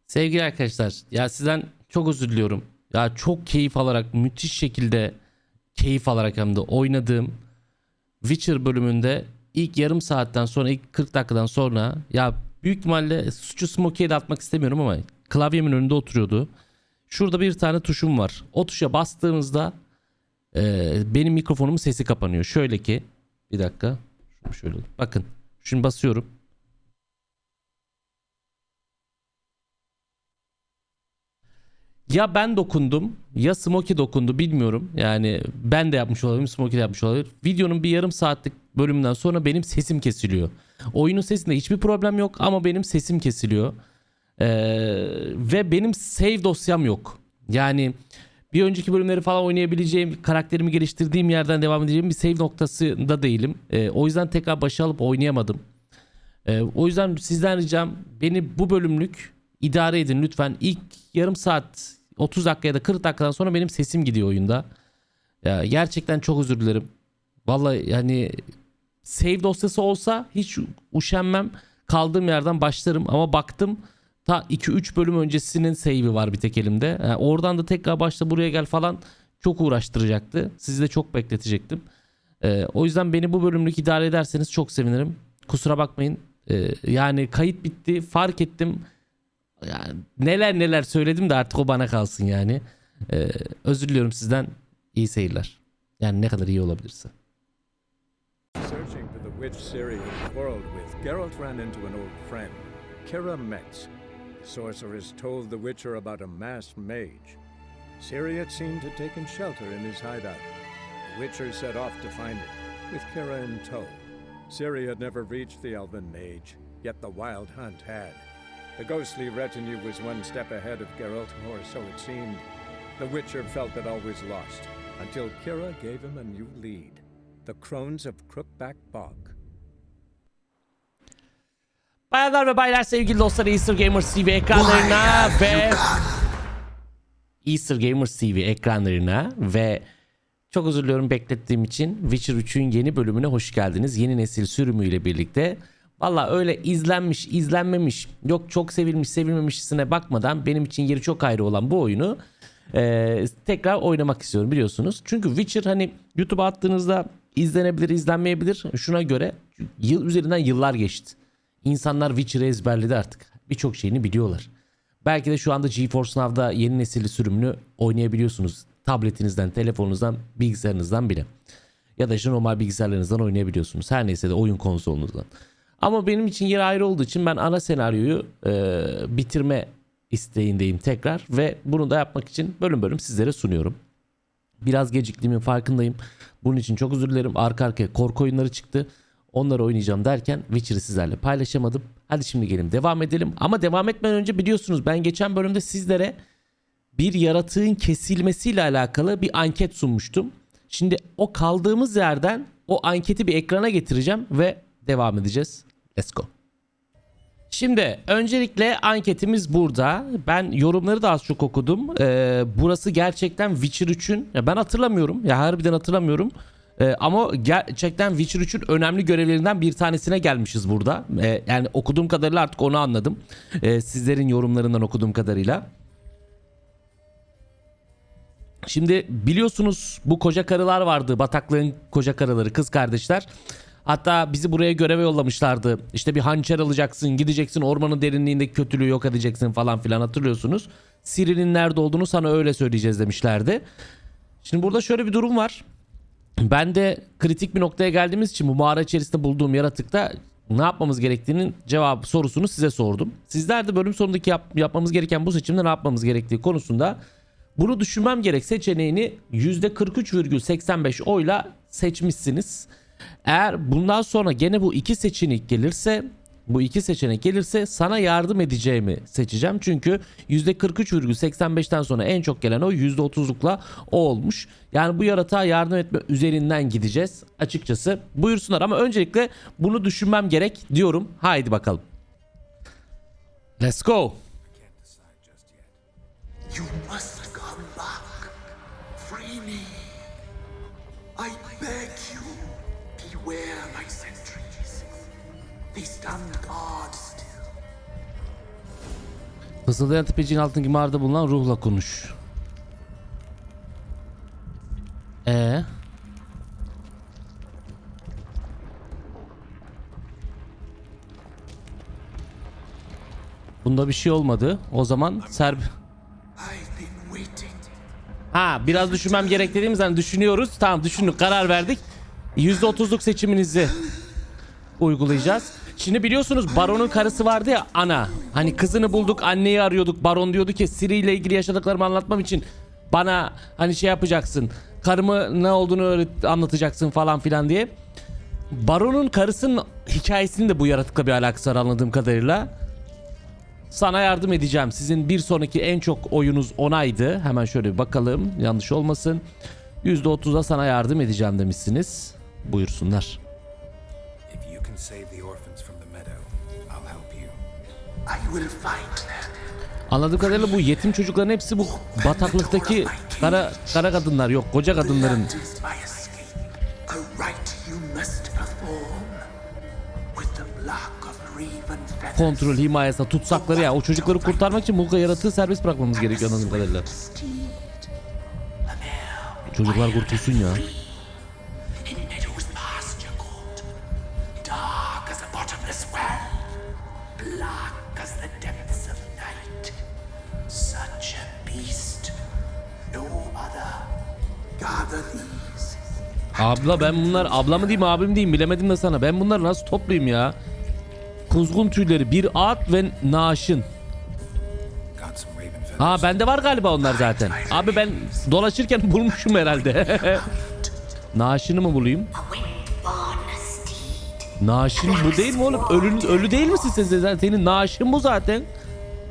Sevgili arkadaşlar, ya sizden çok özür diliyorum. Ya çok keyif alarak, müthiş şekilde keyif alarak hem de oynadığım Witcher bölümünde ilk yarım saatten sonra, ilk 40 dakikadan sonra ya büyük ihtimalle suçu Smokey'e de atmak istemiyorum ama klavyemin önünde oturuyordu. Şurada bir tane tuşum var. O tuşa bastığımızda benim mikrofonumun sesi kapanıyor. Şöyle ki bir dakika. Şöyle bakın. Şimdi basıyorum. Ya ben dokundum ya Smokey dokundu bilmiyorum. Yani ben de yapmış olabilirim, Smokey de yapmış olabilir. Videonun bir yarım saatlik bölümünden sonra benim sesim kesiliyor. Oyunun sesinde hiçbir problem yok ama benim sesim kesiliyor. Ve benim save dosyam yok. Yani bir önceki bölümleri falan oynayabileceğim, karakterimi geliştirdiğim yerden devam edeceğim bir save noktasında değilim. O yüzden tekrar başa alıp oynayamadım. O yüzden sizden ricam beni bu bölümlük idare edin lütfen. İlk yarım saat 30 dakika ya da 40 dakikadan sonra benim sesim gidiyor oyunda. Ya gerçekten çok özür dilerim. Vallahi yani save dosyası olsa hiç üşenmem. Kaldığım yerden başlarım ama baktım ta 2-3 bölüm öncesinin save'i var bir tek elimde. Yani oradan da tekrar başla buraya gel falan çok uğraştıracaktı. Sizi de çok bekletecektim. O yüzden beni bu bölümlük idare ederseniz çok sevinirim. Kusura bakmayın. Yani kayıt bitti, fark ettim. Yani neler söyledim de artık o bana kalsın yani. Özür diliyorum sizden. İyi seyirler. Yani ne kadar iyi olabilirse. Searching for the witch Ciri had quarreled with, Geralt ran into an old friend, Kira Metz. The sorceress told the Witcher about a masked mage. Ciri had seemed to have taken shelter in his hideout. The Witcher set off to find it, with Kira in tow. Ciri had never reached the elven mage, yet the wild hunt had. The ghostly retinue was one step ahead of Geralt, or so it seemed. The Witcher felt that all was lost, until Kira gave him a new lead. The Crones of Crookback Bog. Bayanlar ve baylar, sevgili dostlar, Easter Gamers TV ekranlarına ve Easter Gamers TV ekranlarına ve çok özür diliyorum beklettiğim için. Witcher 3'ün yeni bölümüne hoş geldiniz. Yeni nesil sürümüyle birlikte. Valla öyle izlenmiş, izlenmemiş, yok çok sevilmiş, sevilmemişsine bakmadan benim için yeri çok ayrı olan bu oyunu tekrar oynamak istiyorum biliyorsunuz. Çünkü Witcher hani YouTube'a attığınızda izlenebilir, izlenmeyebilir. Şuna göre üzerinden yıllar geçti. İnsanlar Witcher'ı ezberledi artık. Birçok şeyini biliyorlar. Belki de şu anda GeForce Now'da yeni nesil sürümünü oynayabiliyorsunuz. Tabletinizden, telefonunuzdan, bilgisayarınızdan bile. Ya da işte normal bilgisayarlarınızdan oynayabiliyorsunuz. Her neyse de oyun konsolunuzdan. Ama benim için yeri ayrı olduğu için ben ana senaryoyu bitirme isteğindeyim tekrar. Ve bunu da yapmak için bölüm bölüm sizlere sunuyorum. Biraz geciktiğimin farkındayım. Bunun için çok özür dilerim. Arka arkaya korku oyunları çıktı. Onları oynayacağım derken Witcher'ı sizlerle paylaşamadım. Hadi şimdi gelin devam edelim. Ama devam etmeden önce biliyorsunuz ben geçen bölümde sizlere bir yaratığın kesilmesiyle alakalı bir anket sunmuştum. Şimdi o kaldığımız yerden o anketi bir ekrana getireceğim ve devam edeceğiz. Let's go. Şimdi öncelikle anketimiz burada. Ben yorumları da az çok okudum. Burası gerçekten Witcher 3'ün, ya ben hatırlamıyorum. Ya harbiden hatırlamıyorum. Ama gerçekten Witcher 3'ün önemli görevlerinden bir tanesine gelmişiz burada. Yani okuduğum kadarıyla artık onu anladım. Sizlerin yorumlarından okuduğum kadarıyla. Şimdi biliyorsunuz bu koca karılar vardı. Bataklığın koca karıları, kız kardeşler. Hatta bizi buraya göreve yollamışlardı. İşte bir hançer alacaksın, gideceksin ormanın derinliğindeki kötülüğü yok edeceksin falan filan, hatırlıyorsunuz. Ciri'nin nerede olduğunu sana öyle söyleyeceğiz demişlerdi. Şimdi burada şöyle bir durum var. Ben de kritik bir noktaya geldiğimiz için bu mağara içerisinde bulduğum yaratıkta ne yapmamız gerektiğinin sorusunu size sordum. Sizler de bölüm sonundaki yapmamız gereken bu seçimde ne yapmamız gerektiği konusunda bunu düşünmem gerek seçeneğini %43,85 oyla seçmişsiniz. Eğer bundan sonra gene bu iki seçenek gelirse sana yardım edeceğimi seçeceğim. Çünkü %43,85'ten sonra en çok gelen oy %30'lukla o olmuş. Yani bu yaratığa yardım etme üzerinden gideceğiz açıkçası. Buyursunlar ama öncelikle bunu düşünmem gerek diyorum. Haydi bakalım. Let's go. You must come back. Free me. I beg you. Beware my sentries. They stand guard still. Fısıldayan tepecinin altındaki mağarada bulunan ruhla konuş. Bunda bir şey olmadı. O zaman biraz düşünmem gerek dediğimiz hani düşünüyoruz. Tamam, düşündük, karar verdik. %30'luk seçiminizi uygulayacağız. Şimdi biliyorsunuz Baron'un karısı vardı ya, Ana. Hani kızını bulduk, anneyi arıyorduk. Baron diyordu ki Siri ile ilgili yaşadıklarımı anlatmam için bana hani şey yapacaksın. Karımı ne olduğunu anlatacaksın falan filan diye. Baron'un karısının hikayesinin de bu yaratıkla bir alakası var anladığım kadarıyla. Sana yardım edeceğim. Sizin bir sonraki en çok oyunuz onaydı. Hemen şöyle bir bakalım. Yanlış olmasın. %30'a sana yardım edeceğim demişsiniz. Buyursunlar. Anladığım kadarıyla bu yetim çocukların hepsi bu bataklıktaki kara kadınlar, yok koca kadınların kontrol himayesinde tutsakları ya. O çocukları kurtarmak için bu yaratığı serbest bırakmamız gerekiyor anladığım kadarıyla. Çocuklar kurtulsun ya. Abla ben bunlar, abla mı diyeyim abim diyeyim bilemedim de sana. Ben bunları nasıl toplayayım ya? Kuzgun tüyleri, bir at ve naaşın. Ha bende var galiba onlar zaten. Abi ben dolaşırken bulmuşum herhalde. Naaşını mı bulayım? Naaşın bu değil mi oğlum? Ölü değil misin sen zaten? Senin naaşın bu zaten.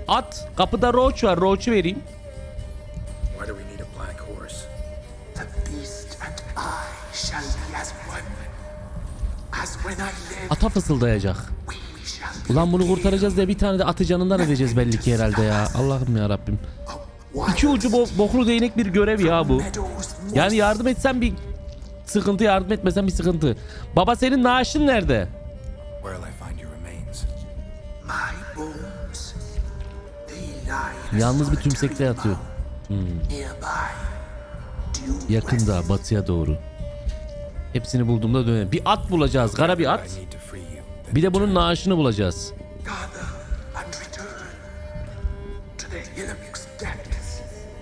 At. Kapıda roach var. Roach'u vereyim. Ata fısıldayacak. Ulan bunu kurtaracağız diye bir tane de atı canından edeceğiz belli ki herhalde ya. Allah'ım ya Rabbim. İki ucu boklu değnek bir görev ya bu. Yani yardım etsen bir sıkıntı, yardım etmesen bir sıkıntı. Baba senin naaşın nerede? Yalnız bir tümsekte yatıyor. Yakında batıya doğru. Hepsini bulduğumda dönelim. Bir at bulacağız. Kara bir at. Bir de bunun naaşını bulacağız.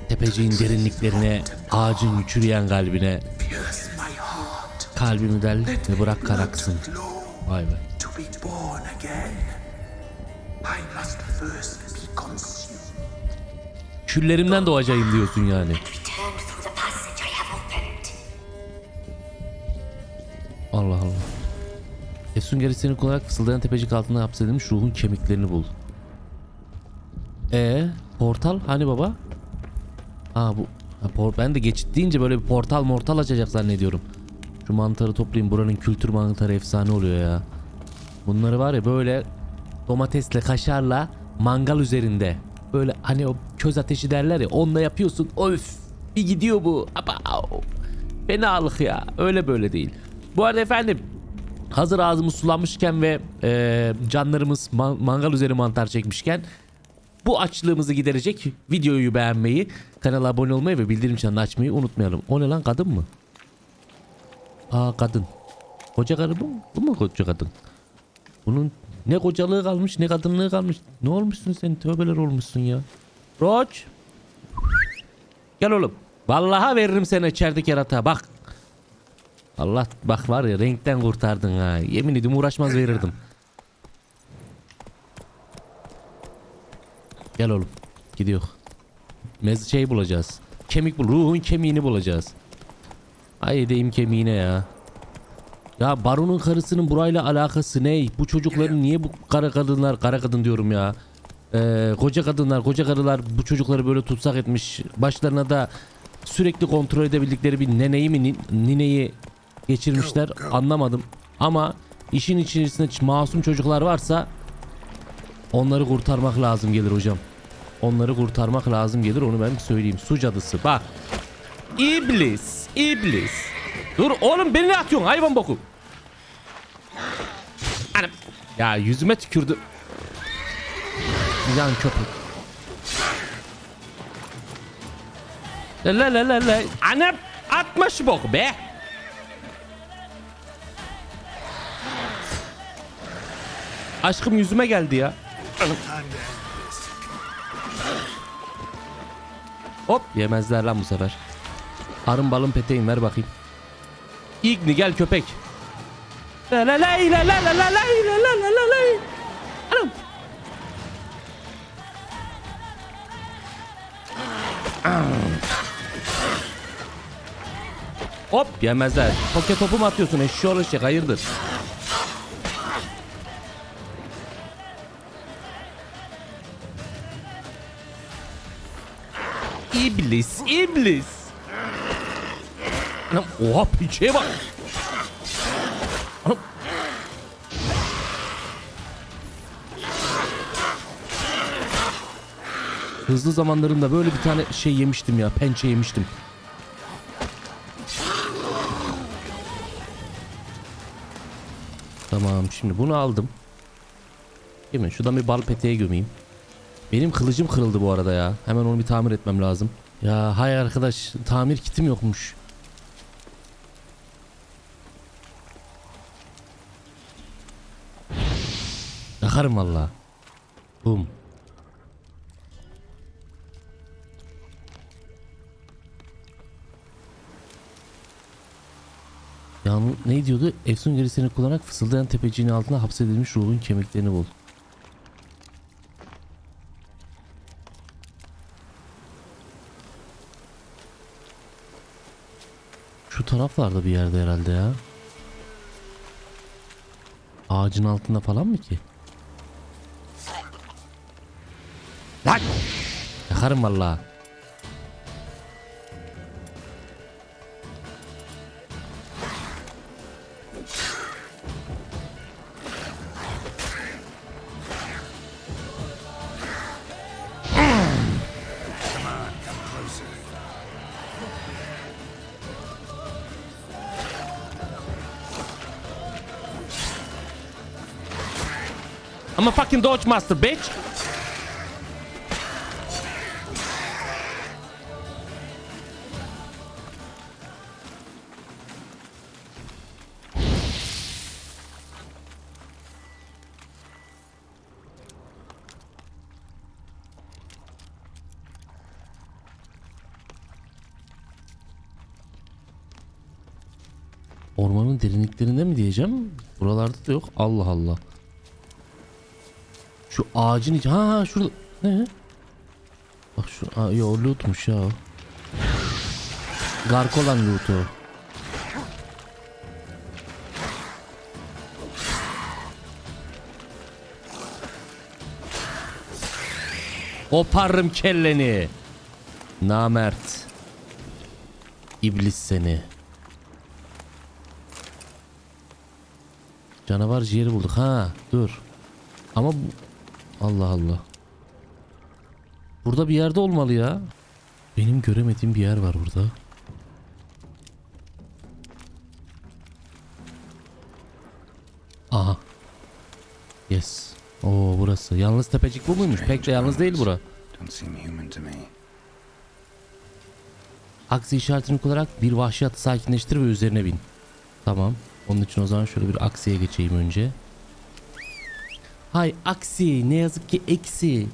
Tepeciğin derinliklerine, ağacın çürüyen kalbine. Kalbimi del ve bırak karaksın. Vay be. Küllerimden doğacağım diyorsun yani. Allah Allah. Efsun gerisini kullanarak fısıldayan tepecik altında hapsedilmiş ruhun kemiklerini bul. Portal hani baba? Ben de geçit deyince böyle bir portal açacak zannediyorum. Şu mantarı toplayayım. Buranın kültür mantarı efsane oluyor ya. Bunları var ya böyle domatesle, kaşarla mangal üzerinde. Böyle hani o köz ateşi derler ya, onunla yapıyorsun. Öf! Bir gidiyor bu. Fenalık ya. Öyle böyle değil. Bu arada efendim, hazır ağzımız sulanmışken ve canlarımız mangal üzeri mantar çekmişken bu açlığımızı giderecek videoyu beğenmeyi, kanala abone olmayı ve bildirim çanını açmayı unutmayalım. O ne lan, kadın mı? Kadın. Koca karı bu mu? Bu mu koca kadın? Bunun ne kocalığı kalmış ne kadınlığı kalmış. Ne olmuşsun sen? Tövbeler olmuşsun ya. Roach. Gel oğlum. Vallahi veririm sana içerideki yaratığa bak. Allah bak var ya, renkten kurtardın ha. Yemin ediyorum uğraşmaz verirdim. Gel oğlum. Gidiyor. Bulacağız. Kemik bul. Ruhun kemiğini bulacağız. Ay edeyim kemiğine ya. Ya Baron'un karısının burayla alakası ne? Bu çocukların niye bu kara kadın diyorum ya. Koca karılar bu çocukları böyle tutsak etmiş. Başlarına da sürekli kontrol edebildikleri bir nineyi geçirmişler. Anlamadım. Ama işin içerisinde masum çocuklar varsa onları kurtarmak lazım gelir hocam. Onları kurtarmak lazım gelir, onu ben söyleyeyim. Su cadısı bak. İblis. Dur oğlum, beni ne atıyorsun hayvan boku? Anam. Ya yüzüme tükürdü. Yan köpek. La la la la. Anam atma şu boku be. Aşkım yüzüme geldi ya. Hop yemezler lan bu sefer. Arın balın peteğin ver bakayım. İgni gel köpek. La la la la la la la la la la la. Anam. Hop yemezler. Poke topu mu atıyorsun eşşoğlu eşek hayırdır? İblis, iblis. Anam, oha piçeye bak. Anam. Hızlı zamanlarında böyle bir tane şey yemiştim ya, pençe yemiştim. Tamam şimdi bunu aldım. Değil mi? Şuradan bir bal peteğe gömeyim. Benim kılıcım kırıldı bu arada ya. Hemen onu bir tamir etmem lazım. Ya hay arkadaş tamir kitim yokmuş. Yakarım valla. Bum. Yani ne diyordu? Efsun gerisini kullanarak fısıldayan tepeciğin altına hapsedilmiş ruhun kemiklerini bul. Şu taraflarda bir yerde herhalde ya. Ağacın altında falan mı ki? Lan! Yakarım valla. I'm a fucking dodge master, bitch. Ormanın derinliklerinde mi diyeceğim? Buralarda da yok. Allah Allah. Şu ağacın içi. Ha şurada. Ne? Bak şu. Yo lootmuş ya. Gark olan lootu. Koparırım kelleni. Namert. İblis seni. Canavar ciğeri bulduk. Ha dur. Ama bu... Allah Allah. Burada bir yerde olmalı ya. Benim göremediğim bir yer var burada. Aha. Yes. Oo burası. Yalnız tepecik bu muymuş? Pek de yalnız değil bura. Aksi işaretini kullanarak bir vahşi atı sakinleştir ve üzerine bin. Tamam. Onun için o zaman şöyle bir aksiye geçeyim önce. Hay aksi, ne yazık ki eksi.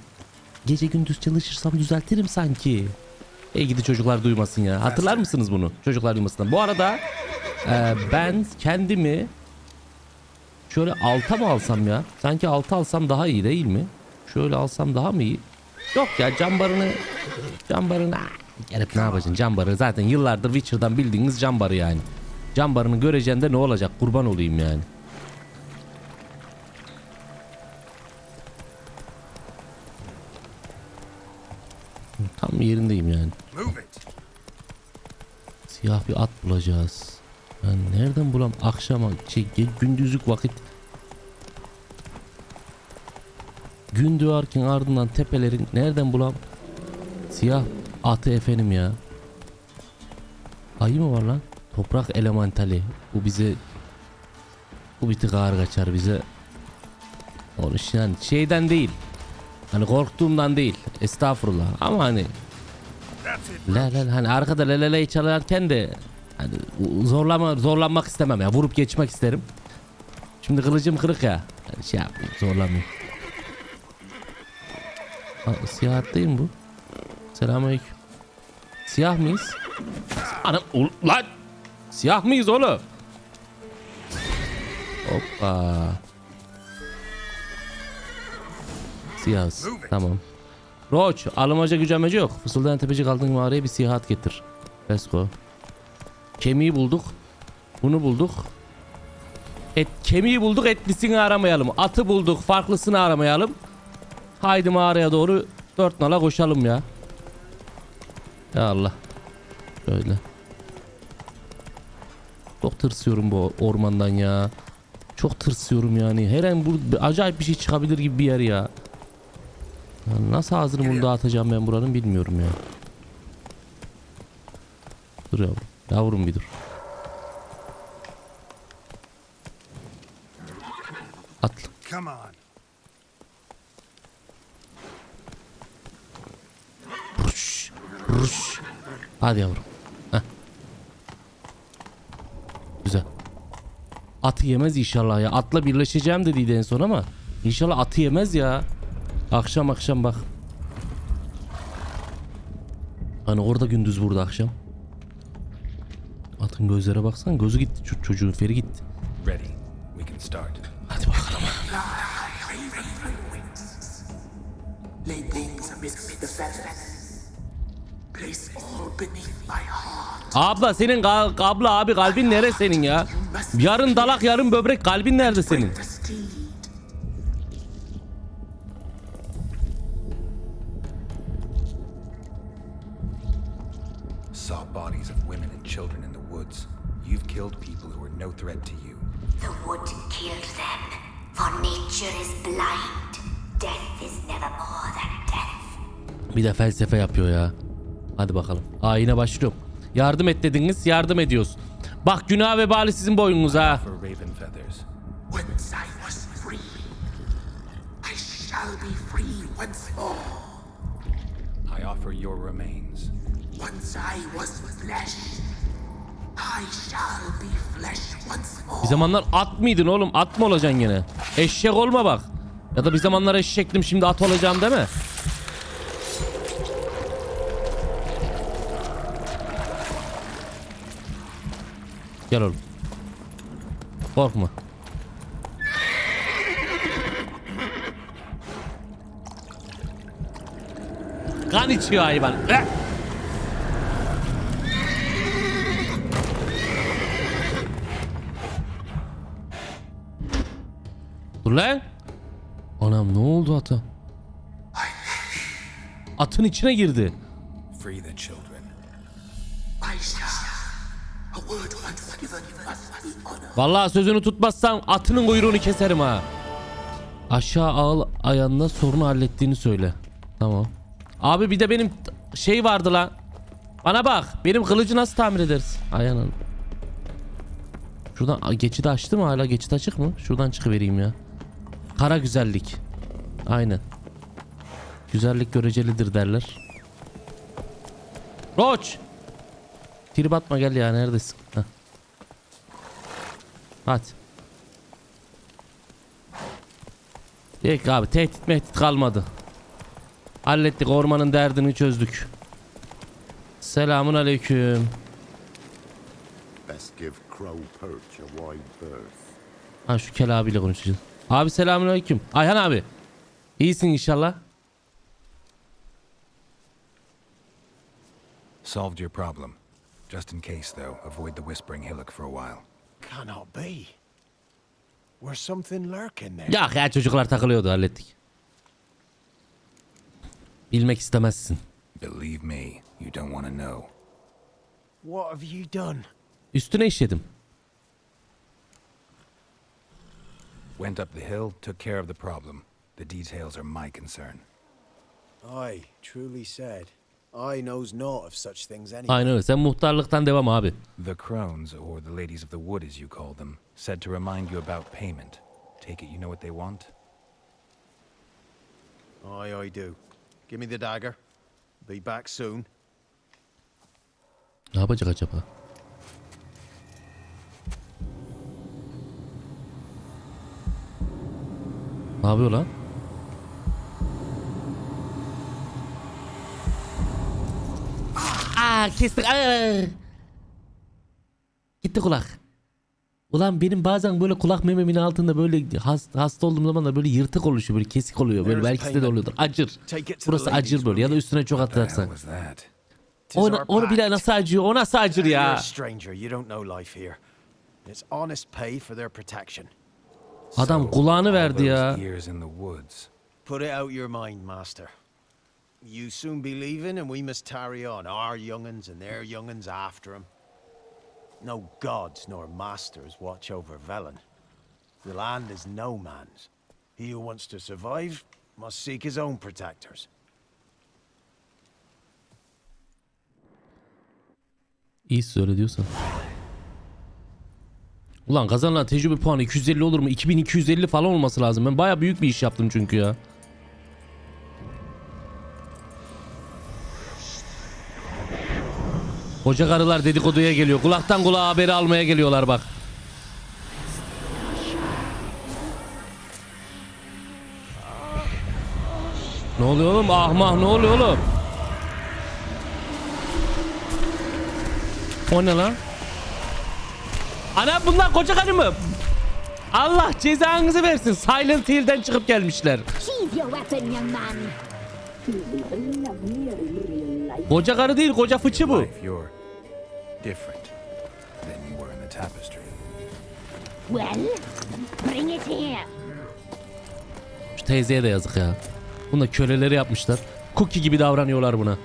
Gece gündüz çalışırsam düzeltirim sanki. Gidi çocuklar duymasın ya. Hatırlar mısınız bunu? Çocuklar duymasın. Bu arada ben kendimi şöyle alta mı alsam ya? Sanki alta alsam daha iyi değil mi? Şöyle alsam daha mı iyi? Yok ya cambarını gelip ne yapacaksın? Cambarı zaten yıllardır Witcher'dan bildiğiniz cambarı yani. Cambarını göreceksin de ne olacak? Kurban olayım yani. Tam yerindeyim yani. Siyah bir at bulacağız. Ben nereden bulam? Akşama, gündüzlük vakit. Gün doğarken ardından tepelerin nereden bulam? Siyah atı efendim ya. Ayı mı var lan? Toprak elementali. Bu bize... Bu bir tık ağır kaçar bize. Onu yani şeyden değil. Hani korktuğumdan değil. Estağfurullah. Ama hani... La la la, hani arkada la la la'yı çalarken de hani zorlanmak istemem ya. Vurup geçmek isterim. Şimdi kılıcım kırık ya. Yani şey yapmayayım, zorlamayayım. Siyah attayım bu. Selamünaleyküm. Siyah mıyız? Anam lan. Siyah mıyız oğlum? Hoppa. Siyahız. Tamam. Roç, alamaca gücenmece yok. Fısıldayan tepecik aldığın mağaraya bir siyah at getir. Let's go. Kemiği bulduk. Bunu bulduk. Kemiği bulduk, etlisini aramayalım. Atı bulduk, farklısını aramayalım. Haydi mağaraya doğru 4 nala koşalım ya. Ya Allah. Böyle. Çok tırsıyorum bu ormandan ya. Çok tırsıyorum yani. Her an bu acayip bir şey çıkabilir gibi bir yer ya. Ya nasıl ağzını bunu dağıtacağım ben buranın bilmiyorum ya. Dur yavrum. Yavrum bir dur. Atla. Come on. Ruş, ruş. Hadi yavrum. Heh. Güzel. Atı yemez inşallah ya. Atla birleşeceğim dediydi en son ama inşallah atı yemez ya. Akşam bak. Hani orada gündüz burada akşam. Atın gözlere baksan, gözü gitti, çocuğun feri gitti. Ready. We can start. Hadi bakalım. Lay things amidst the feathers. Place all beneath my heart. Abla senin abla abi kalbin nere senin ya? Yarın dalak yarın böbrek, kalbin nerede senin? The steed. Saw bodies of women and children in the woods. You've killed people who were no threat to you. The wood killed them, for nature is blind. Death is never more than death. Bir de felsefe yapıyor ya. Hadi bakalım. Yine başlıyorum. Yardım et dediniz, yardım ediyoruz. Bak günah vebali sizin boynunuza. For raven feathers. Once I was free, I shall be free once more. I offer your remains. Once I was flesh, I shall be flesh once more. Bir zamanlar at mıydın oğlum? At mı olacaksın gene? Eşek olma bak. Ya da bir zamanlar eşektim, şimdi at olacağım değil mi? Gel oğlum. Korkma. Kan içiyor hayvan. Dur lan. Anam ne oldu ata? Atın içine girdi. Free the children. I shall. A word once given must be honored. Vallahi sözünü tutmazsan atının kuyruğunu keserim ha. Aşağı al ayağına sorunu hallettiğini söyle. Tamam. Abi bir de benim şey vardı lan. Bana bak. Benim kılıcı nasıl tamir ederiz? Ayağına. Şuradan geçidi açtı mı? Hala geçit açık mı? Şuradan çıkıvereyim ya. Kara güzellik. Aynen. Güzellik görecelidir derler. Roç. Trip atma gel ya, neredesin? Heh. Hadi. Peki abi, tehdit kalmadı. Hallettik, ormanın derdini çözdük. Selamun aleyküm. Best give Crow Perch a wide berth. Ha şu Kel abiyle konuşacağız. Abi selamun aleyküm. Ayhan abi. İyisin inşallah. Solved your problem. Just in case, though, avoid the Whispering Hillock for a while. Cannot be. Where's something lurking there? Ya çocuklar takılıyordu, hallettik. Bilmek istemezsin. Believe me, you don't want to know. What have you done? Üstüne işledim. Went up the hill, took care of the problem. The details are my concern. I truly said, I knows naught of such things anyway. Aynen öyle. Sen muhtarlıktan devam abi. The crones, or the ladies of the wood as you call them, said to remind you about payment. Take it you know what they want? I do. Give me the dagger. Be back soon. Ne yapacak acaba? Ne yapıyor lan? Kestik. Gitti kulak. Ulan benim bazen böyle kulak mememin altında böyle hasta olduğum zaman da böyle yırtık oluşuyor, böyle kesik oluyor. Böyle belki sizde de oluyordur. Acır. Burası acır böyle ya da üstüne çok atarsan. Onu bile nasıl acıyor? O nasıl acır ya? Adam kulağını verdi ya. Put it out your mind, master. You soon be leaving and we must tarry on, our young'uns and their young'uns after 'em. No gods nor masters watch over Velen. The land is no man's. He who wants to survive must seek his own protectors. İyi söyle diyorsan. Ulan kazanılan tecrübe puanı 250 olur mu? 2250 falan olması lazım. Ben baya büyük bir iş yaptım çünkü ya. Koca karılar dedikoduya geliyor. Kulaktan kulağa haberi almaya geliyorlar bak. Ne oluyor oğlum? Ahmah ne oluyor oğlum? O ne lan? Ana bunlar koca karı mı? Allah cezanızı versin. Silent Hill'den çıkıp gelmişler. Koca karı değil, koca fıçı bu. Şu teyzeye de yazık ya. Bunu da köleleri yapmışlar. Cookie gibi davranıyorlar buna.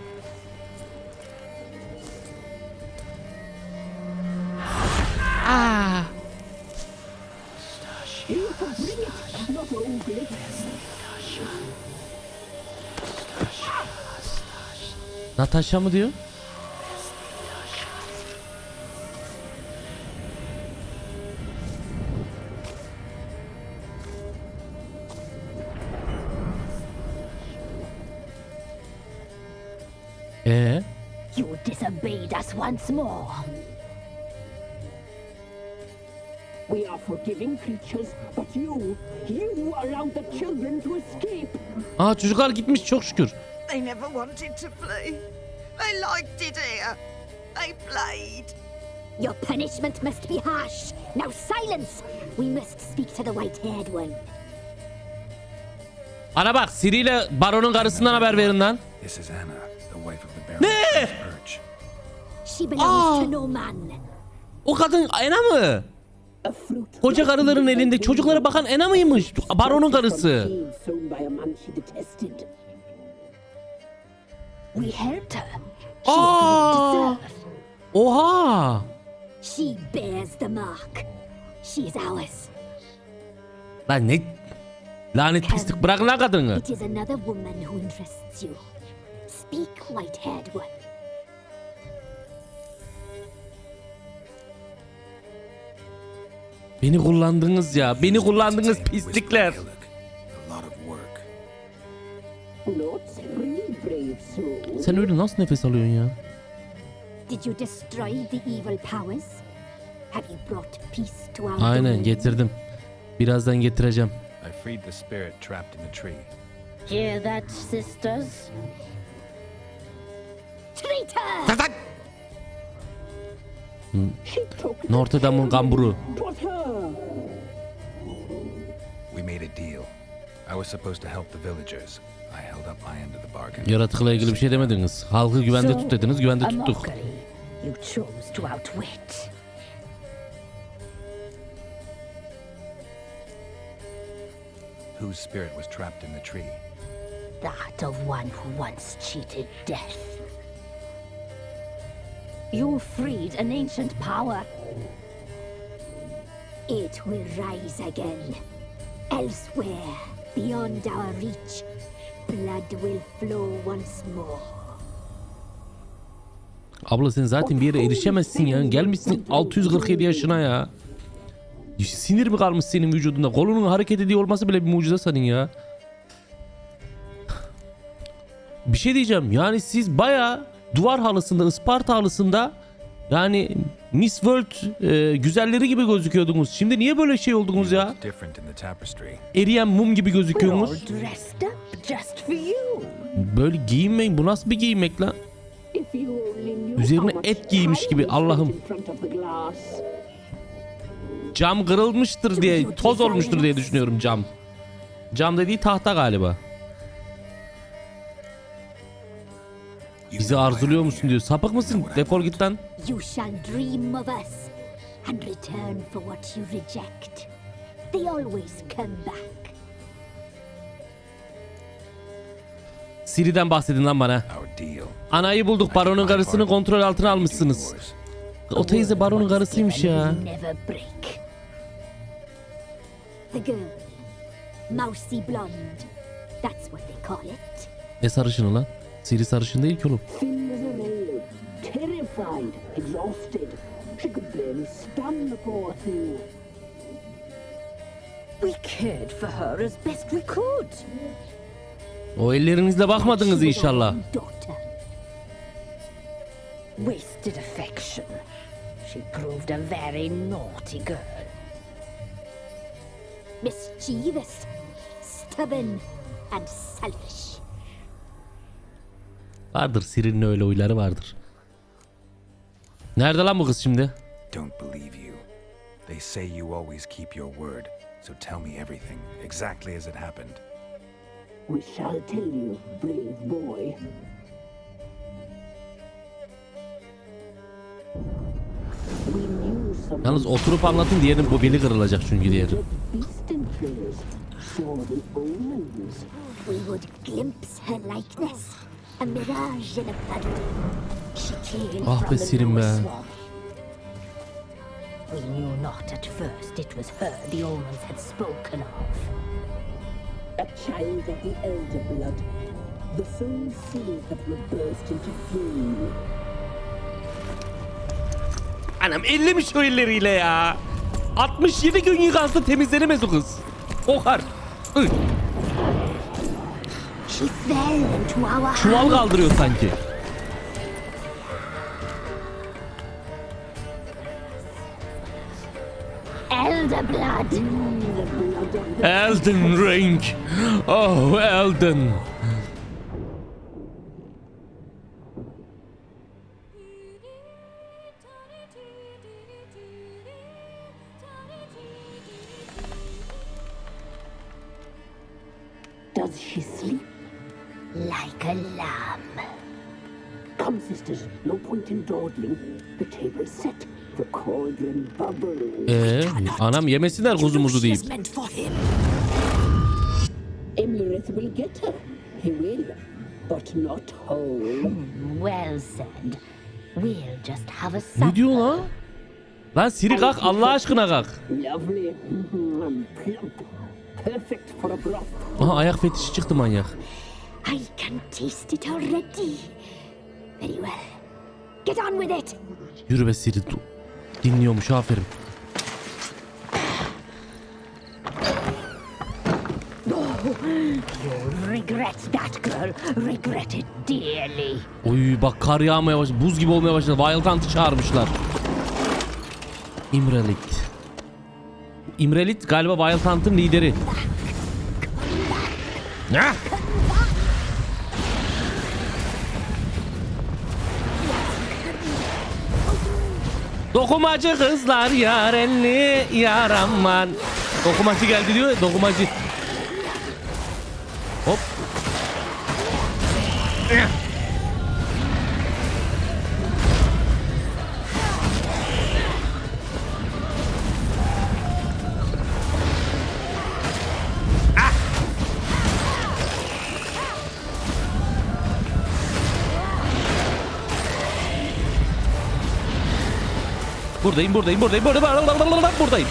Natasha mı diyor? You disobeyed us once more. We are forgiving creatures, but you allowed the children to escape. Çocuklar gitmiş çok şükür. They never wanted to flee. They liked it here. They played. Your punishment must be harsh. Now silence. We must speak to the white-haired one. Ana bak, Siri ile Baron'un karısından haber verin lan. Ne? She belongs to no man. O kadın Ena mı? Koca karıların elinde çocuklara bakan Ena mıymış? Baron'un karısı. We helped her. She deserve. Oha. She bears the mark. She is ours. Lan ne? Lanet pislik, bırak lan kadını. It is another woman who interests you. Speak, white-haired one. Beni kullandınız ya. Beni kullandınız pislikler. Sen öyle nasıl nefes alıyorsun ya? Did you destroy the evil powers? Have you brought peace to our Aynen, domain? getirdim. Birazdan getireceğim. I freed the spirit trapped in the tree. Hear that, sisters? Traitor! Notre Dame'ın kamburu. We made a deal. I was supposed to help the villagers. I held up my end of the bargain. Yaratıkla ilgili bir şey demediniz. Halkı güvende tut dediniz, güvende tuttuk. You chose to outwit. Whose spirit was trapped in the tree? That of one who once cheated death. You freed an ancient power. It will rise again. Elsewhere, beyond our reach, blood will flow once more. Abla sen zaten bir yere erişemezsin ya. Gelmişsin 647 yaşına ya. Sinir mi kalmış senin vücudunda? Kolunun hareket ediyor olması bile bir mucize senin ya. Bir şey diyeceğim. Yani siz bayağı duvar halısında, Isparta halısında Yani Miss World güzelleri gibi gözüküyordunuz. Şimdi niye böyle şey oldunuz ya? Different in the tapestry. Eriyen mum gibi We're all gözüküyorsunuz. dressed up just for you. Böyle giyinmeyin. Bu nasıl bir giyinmek lan? If you only knew Üzerine how much et giymiş time gibi, we spent Allah'ım. in front of the glass. Cam kırılmıştır diye, toz olmuştur diye düşünüyorum cam. Cam dediği tahta galiba. Bizi arzuluyor musun diyor. Sapık mısın? Defol git lan. You shall dream of us and return for what you reject. They always come back. Siri'den bahsedin lan bana. Our deal. Anayı bulduk. Baronun karısını kontrol altına almışsınız. O teyze baronun karısıymış ya. Never break. The girl, mousy blonde. That's what they call it. Ne sarışını lan? Siri sarışın değil ki oğlum. Thin as a rail, terrified, exhausted. She could barely stand the poor thing. We cared for her as best we could. O ellerinizle bakmadınız She was our inşallah. own daughter. Wasted affection. She proved a very naughty girl. Mischievous, stubborn, and selfish. Vardır, Siri'nin öyle huyları vardır. Nerede lan bu kız şimdi? Don't believe you. They say you always keep your word. So tell me everything, exactly as it happened. We shall tell you, brave boy. We knew some Yalnız oturup anlatın, diğerinin bu beli kırılacak çünkü diğeri. beast enclosures saw the omens. We would glimpse her likeness, a mirage in a puddle. She came Ah from be the Sirim lower be. swamp. We knew not at first it was her the omens had spoken of. A child of the elder blood. The same seed that will burst into flame. Anam ellemiş o elleriyle ya. 67 gün yıkansa temizlenemez o kız. Kokar. Ih, She fell into our çuval hands. kaldırıyor sanki. Elder blood. Elden Ring. Oh Elden. Does she sleep? Like a lamb. Come, sisters, no point in dawdling. The table's set. The cauldron bubbles. Anam yemesinler kuzumuzu deyip. She's meant for him. Emlyrith will get her. He will, but not whole. Well said. We'll just have a supper. Ne diyor lan? Lan Siri kalk, Allah aşkına kalk. Lovely. Plump. Perfect for a broth. Aha ayak fetişi çıktı manyak. I can taste it already. Very well. Get on with it. Yürü be Siri. Dinliyormuş, aferin. You'll regret that, girl. Regret it dearly. Oy bak kar yağmaya başladı. Buz gibi olmaya başladı. Wild Hunt'ı çağırmışlar. İmrelit. İmrelit galiba Wild Hunt'ın lideri. Ne? Dokumacı kızlar yarenli yaraman. Dokumacı geldi diyor ya, dokumacı. Hop. Buradayım. Buradayım.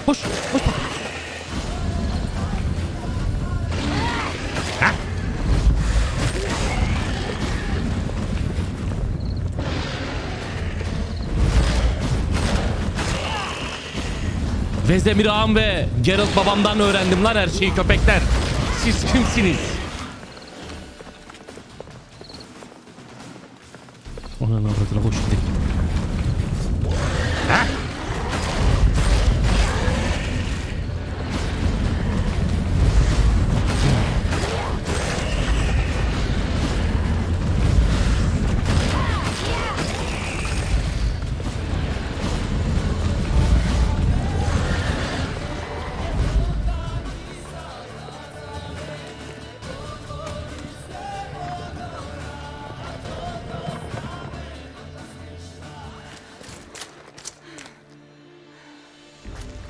Koş. Ha? Vezdemir ağam ve Geralt babamdan öğrendim lan her şeyi köpekler. Siz kimsiniz? Ananı avradına koş gidelim. Ha?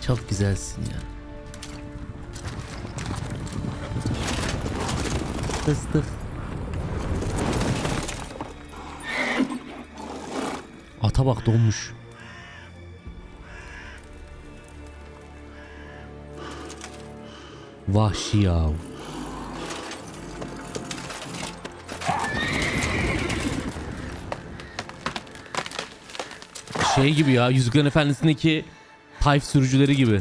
Çok güzelsin ya. Fıstık. Ata bak donmuş. Vahşi ya. Şey gibi ya, Yüzüklerin Efendisi'ndeki Tayf sürücüleri gibi.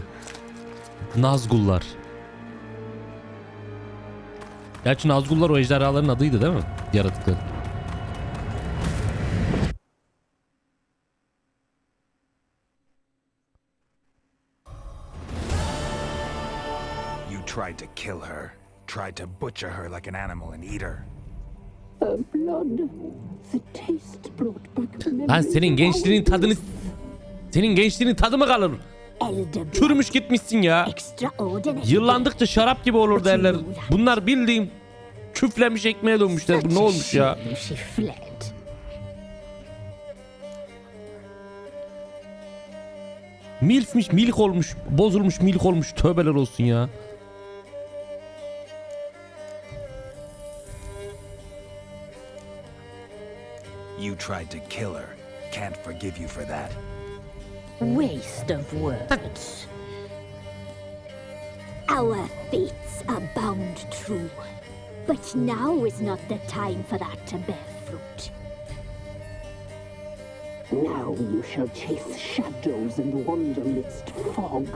Nazgullar. Gerçi Nazgullar o ejderhaların adıydı değil mi? Yaratıkları. You tried to kill her. Tried to butcher her like an animal and eat her. Her blood, the taste brought back memories. Lan senin gençliğinin tadını... Senin gençliğinin tadı mı kalır? Çürümüş gitmişsin ya. Yıllandıkça şarap gibi olur derler. Bunlar bildiğim küflemiş ekmeğe dönmüşler. Bu ne olmuş ya? Milfmiş, milk olmuş, bozulmuş milk olmuş. Tövbeler olsun ya. You tried to kill her. Can't forgive you for that. Waste of words. Our fates are bound true, but now is not the time for that to bear fruit. Now you shall chase shadows and wander midst fog.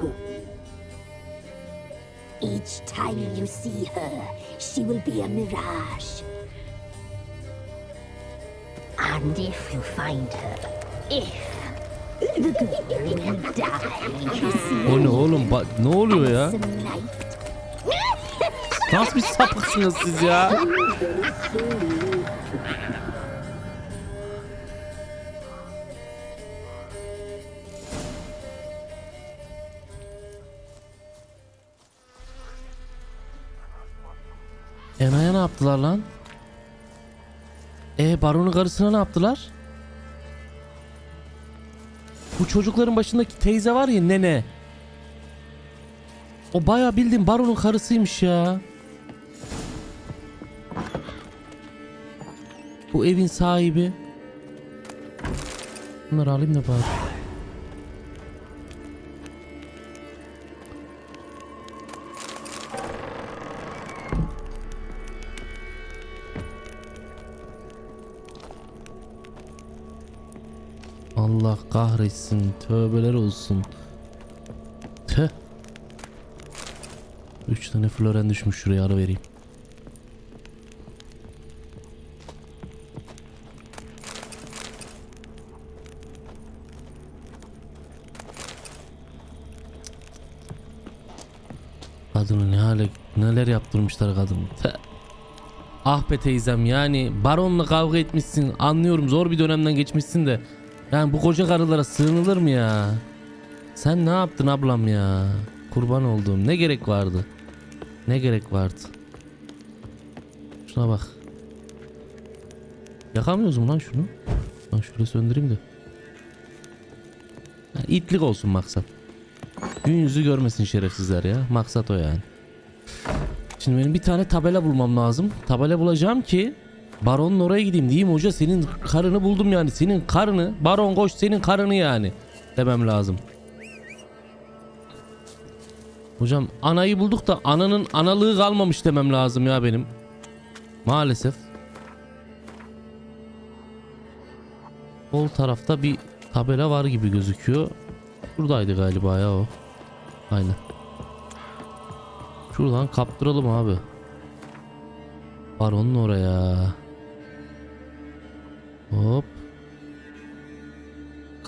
Each time you see her, she will be a mirage. And if you find her, the girl will die. You see. O ne oğlum? Ne oluyor ya? Nasıl bir sapıksınız siz ya? Ena'ya ne yaptılar lan? Baron'un karısına ne yaptılar? Bu çocukların başındaki teyze var ya, nene. O bayağı bildiğin Baron'un karısıymış ya. Bu evin sahibi. Bunları alayım da bari. Allah kahretsin. Tövbeler olsun. Tüh. 3 tane floren düşmüş, şuraya ara vereyim. Kadını ne hale, neler yaptırmışlar kadını. Ah be teyzem, yani baronla kavga etmişsin, anlıyorum, zor bir dönemden geçmişsin de yani bu koca karılara sığınılır mı ya? Sen ne yaptın ablam ya? Kurban olduğum, ne gerek vardı? Ne gerek vardı? Şuna bak. Yakamıyoruz mu lan şunu? Ben şöyle söndüreyim de. Yani itlik olsun maksat. Gün yüzü görmesin şerefsizler ya. Maksat o yani. Şimdi benim bir tane tabela bulmam lazım. Tabela bulacağım ki Baron'un oraya gideyim. Diyeyim hoca, senin karını buldum yani. Senin karını. Baron koş, senin karını yani. Demem lazım. Hocam anayı bulduk da ananın analığı kalmamış demem lazım ya benim. Maalesef. Sol tarafta bir tabela var gibi gözüküyor. Şuradaydı galiba ya o. Aynen. Şuradan kaptıralım abi. Baron'un oraya. Hop.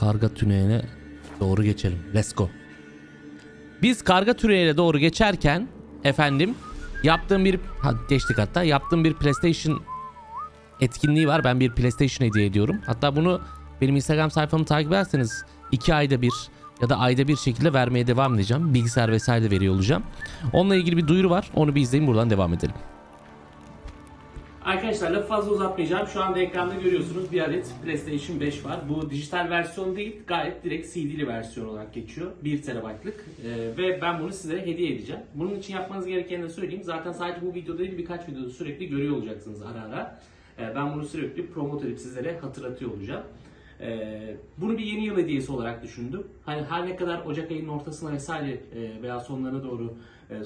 karga tüneyine doğru geçelim. Let's go. Biz karga tüneyine doğru geçerken efendim yaptığım bir PlayStation etkinliği var. Ben bir PlayStation hediye ediyorum. Hatta bunu benim Instagram sayfamı takip ederseniz 2 ayda bir ya da ayda bir şekilde vermeye devam edeceğim. Bilgisayar vesaire de veriyor olacağım. Onunla ilgili bir duyuru var. Onu bir izleyin, buradan devam edelim. Arkadaşlar lafı fazla uzatmayacağım. Şu anda ekranda görüyorsunuz bir adet PlayStation 5 var. Bu dijital versiyon değil, gayet direkt CD'li versiyon olarak geçiyor. 1 TB'lık ve ben bunu size hediye edeceğim. Bunun için yapmanız gerekeni de söyleyeyim. Zaten sadece bu videoda değil, birkaç videoda sürekli görüyor olacaksınız ara ara. Ben bunu sürekli promote edip sizlere hatırlatıyor olacağım. Bunu bir yeni yıl hediyesi olarak düşündüm. Hani her ne kadar Ocak ayının ortasına vesaire veya sonlarına doğru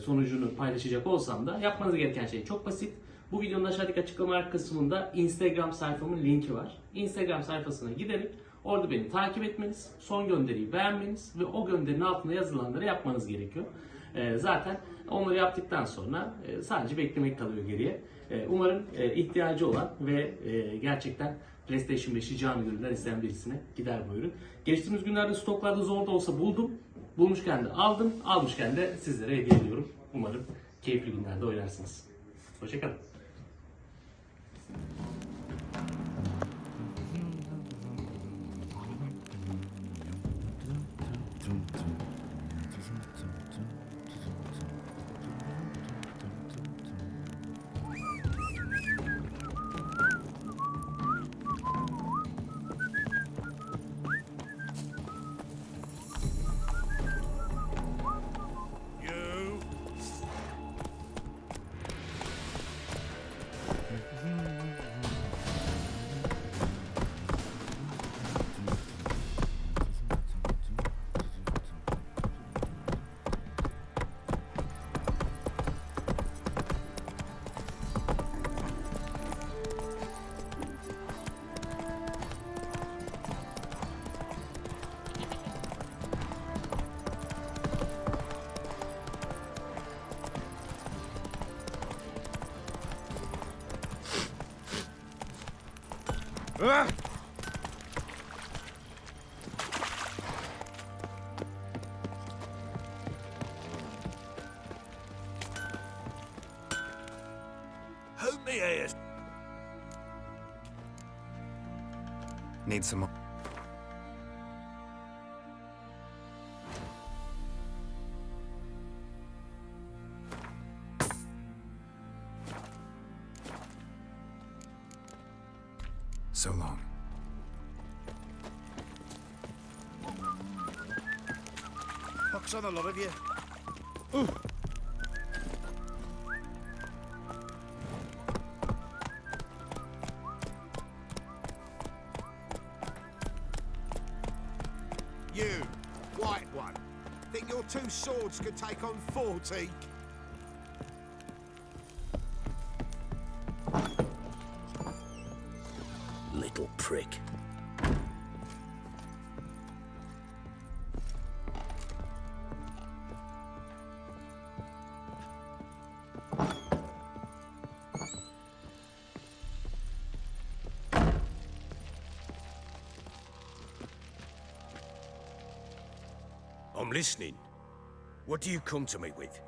sonucunu paylaşacak olsam da yapmanız gereken şey çok basit. Bu videonun aşağıdaki açıklamalar kısmında Instagram sayfamın linki var. Instagram sayfasına giderek orada beni takip etmeniz, son gönderiyi beğenmeniz ve o gönderinin altında yazılanları yapmanız gerekiyor. Zaten onları yaptıktan sonra sadece beklemek kalıyor geriye. Umarım ihtiyacı olan ve gerçekten PlayStation 5'i canı gönülden isteyen birisine gider bu ürün. Geçtiğimiz günlerde stoklarda zor da olsa buldum. Bulmuşken de aldım. Almışken de sizlere hediye ediyorum. Umarım keyifli günlerde oynarsınız. Hoşçakalın. Need some more. So long. Fuck's on the lot of you. You, white one, think your 2 swords could take on 40? Little prick. I'm listening. What do you come to me with?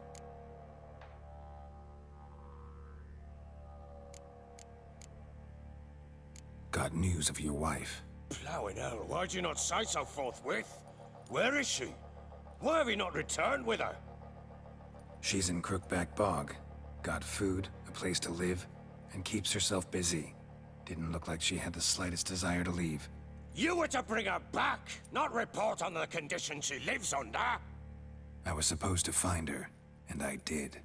Got news of your wife. Plowing hell, why'd you not say so forthwith? Where is she? Why have you not returned with her? She's in Crookback Bog. Got food, a place to live, and keeps herself busy. Didn't look like she had the slightest desire to leave. You were to bring her back, not report on the conditions she lives under. I was supposed to find her, and I did.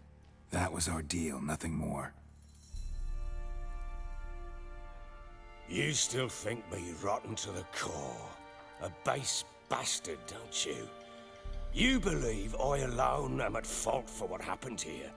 That was our deal, nothing more. You still think me rotten to the core. A base bastard, don't you? You believe I alone am at fault for what happened here.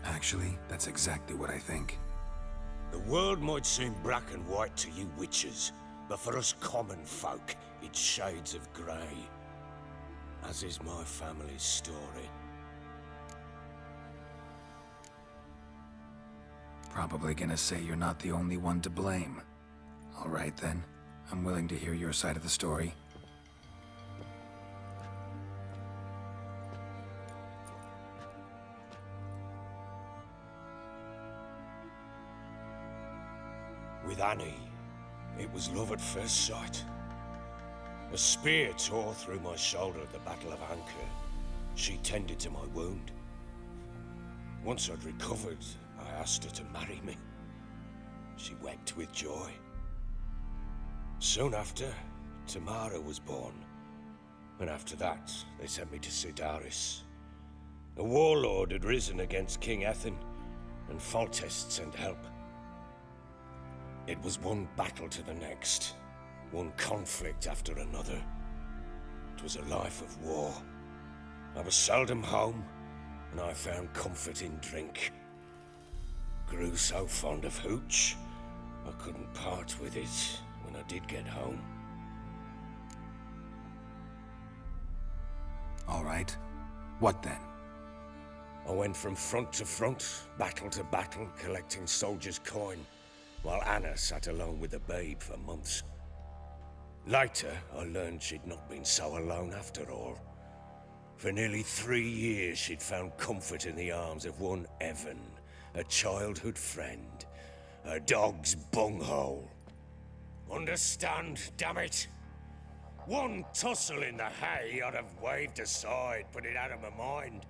Actually, that's exactly what I think. The world might seem black and white to you witches, but for us common folk, it's shades of grey. As is my family's story. Probably gonna say you're not the only one to blame. All right then, I'm willing to hear your side of the story. With Annie, it was love at first sight. A spear tore through my shoulder at the Battle of Anchor. She tended to my wound. Once I'd recovered, I asked her to marry me. She wept with joy. Soon after, Tamara was born. And after that, they sent me to Sidaris. A warlord had risen against King Ethan, and Foltest sent help. It was one battle to the next, one conflict after another. It was a life of war. I was seldom home, and I found comfort in drink. Grew so fond of hooch, I couldn't part with it when I did get home. All right. What then? I went from front to front, battle to battle, collecting soldiers' coin, while Anna sat alone with the babe for months. Later, I learned she'd not been so alone after all. For nearly 3 years, she'd found comfort in the arms of one Evan, a childhood friend, her dog's bunghole. Understand, damn it? One tussle in the hay I'd have waved aside, put it out of my mind.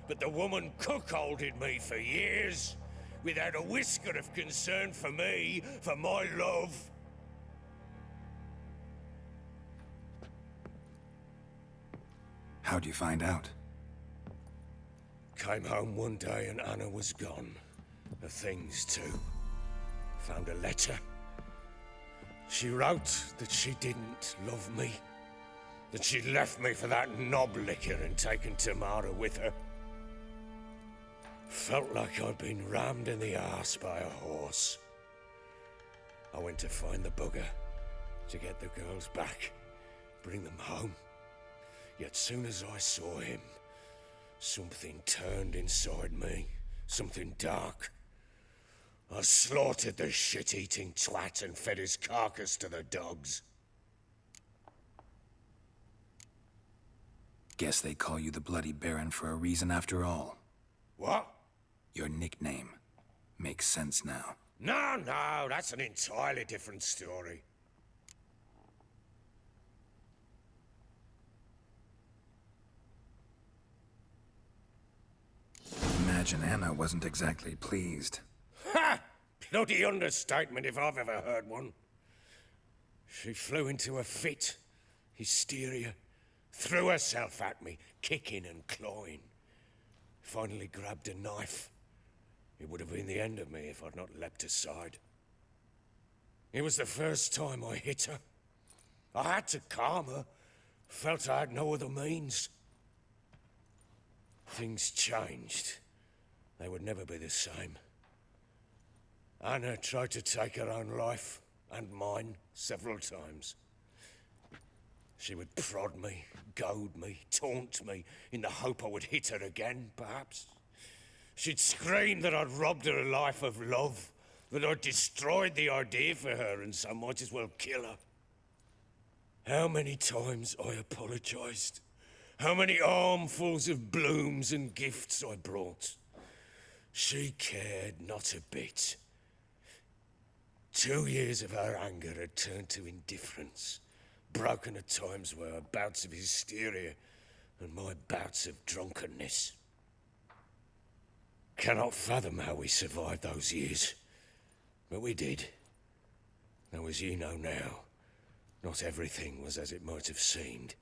But the woman cuckolded me for years, without a whisker of concern for me, for my love. How'd you find out? Came home one day and Anna was gone. Her things too. Found a letter. She wrote that she didn't love me. That she'd left me for that knob licker and taken Tamara with her. Felt like I'd been rammed in the arse by a horse. I went to find the bugger, to get the girls back, bring them home. Yet soon as I saw him, something turned inside me, something dark. I slaughtered the shit-eating twat and fed his carcass to the dogs. Guess they call you the Bloody Baron for a reason after all. What? Your nickname. Makes sense now. No, that's an entirely different story. Imagine Anna wasn't exactly pleased. Ha! Bloody understatement if I've ever heard one. She flew into a fit, hysteria, threw herself at me, kicking and clawing. Finally grabbed a knife. It would have been the end of me if I'd not leapt aside. It was the first time I hit her. I had to calm her. Felt I had no other means. Things changed. They would never be the same. Anna tried to take her own life, and mine, several times. She would prod me, goad me, taunt me, in the hope I would hit her again, perhaps. She'd scream that I'd robbed her a life of love, that I'd destroyed the idea for her, and so might as well kill her. How many times I apologized. How many armfuls of blooms and gifts I brought. She cared not a bit. 2 years of her anger had turned to indifference, broken at times by her bouts of hysteria and my bouts of drunkenness. Cannot fathom how we survived those years, but we did. Though as you know now, not everything was as it might have seemed.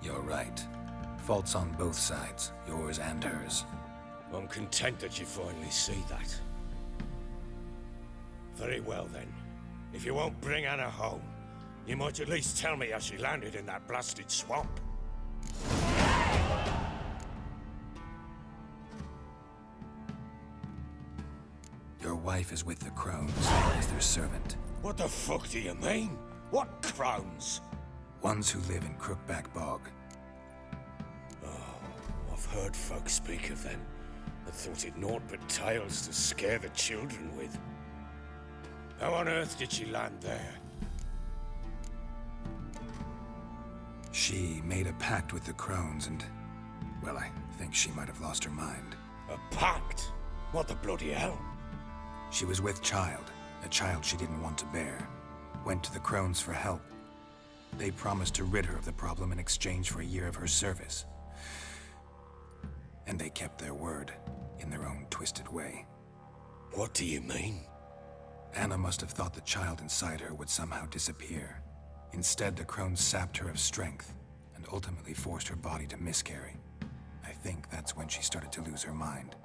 You're right. Faults on both sides, yours and hers. I'm content that you finally see that. Very well then. If you won't bring Anna home, you might at least tell me how she landed in that blasted swamp. Your wife is with the crones as their servant. What the fuck do you mean? What crones? Ones who live in Crookback Bog. I've heard folk speak of them, and thought it naught but tales to scare the children with. How on earth did she land there? She made a pact with the crones and, well, I think she might have lost her mind. A pact? What the bloody hell? She was with child, a child she didn't want to bear. Went to the crones for help. They promised to rid her of the problem in exchange for a year of her service. And they kept their word, in their own twisted way. What do you mean? Anna must have thought the child inside her would somehow disappear. Instead, the crones sapped her of strength, and ultimately forced her body to miscarry. I think that's when she started to lose her mind.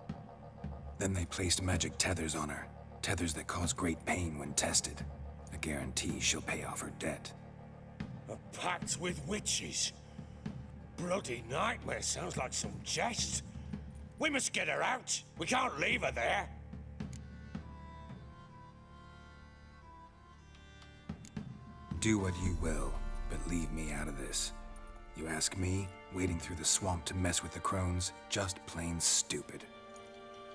Then they placed magic tethers on her, tethers that cause great pain when tested. A guarantee she'll pay off her debt. A pact with witches? Bloody nightmare, sounds like some jest. We must get her out. We can't leave her there. Do what you will, but leave me out of this. You ask me, wading through the swamp to mess with the crones, just plain stupid.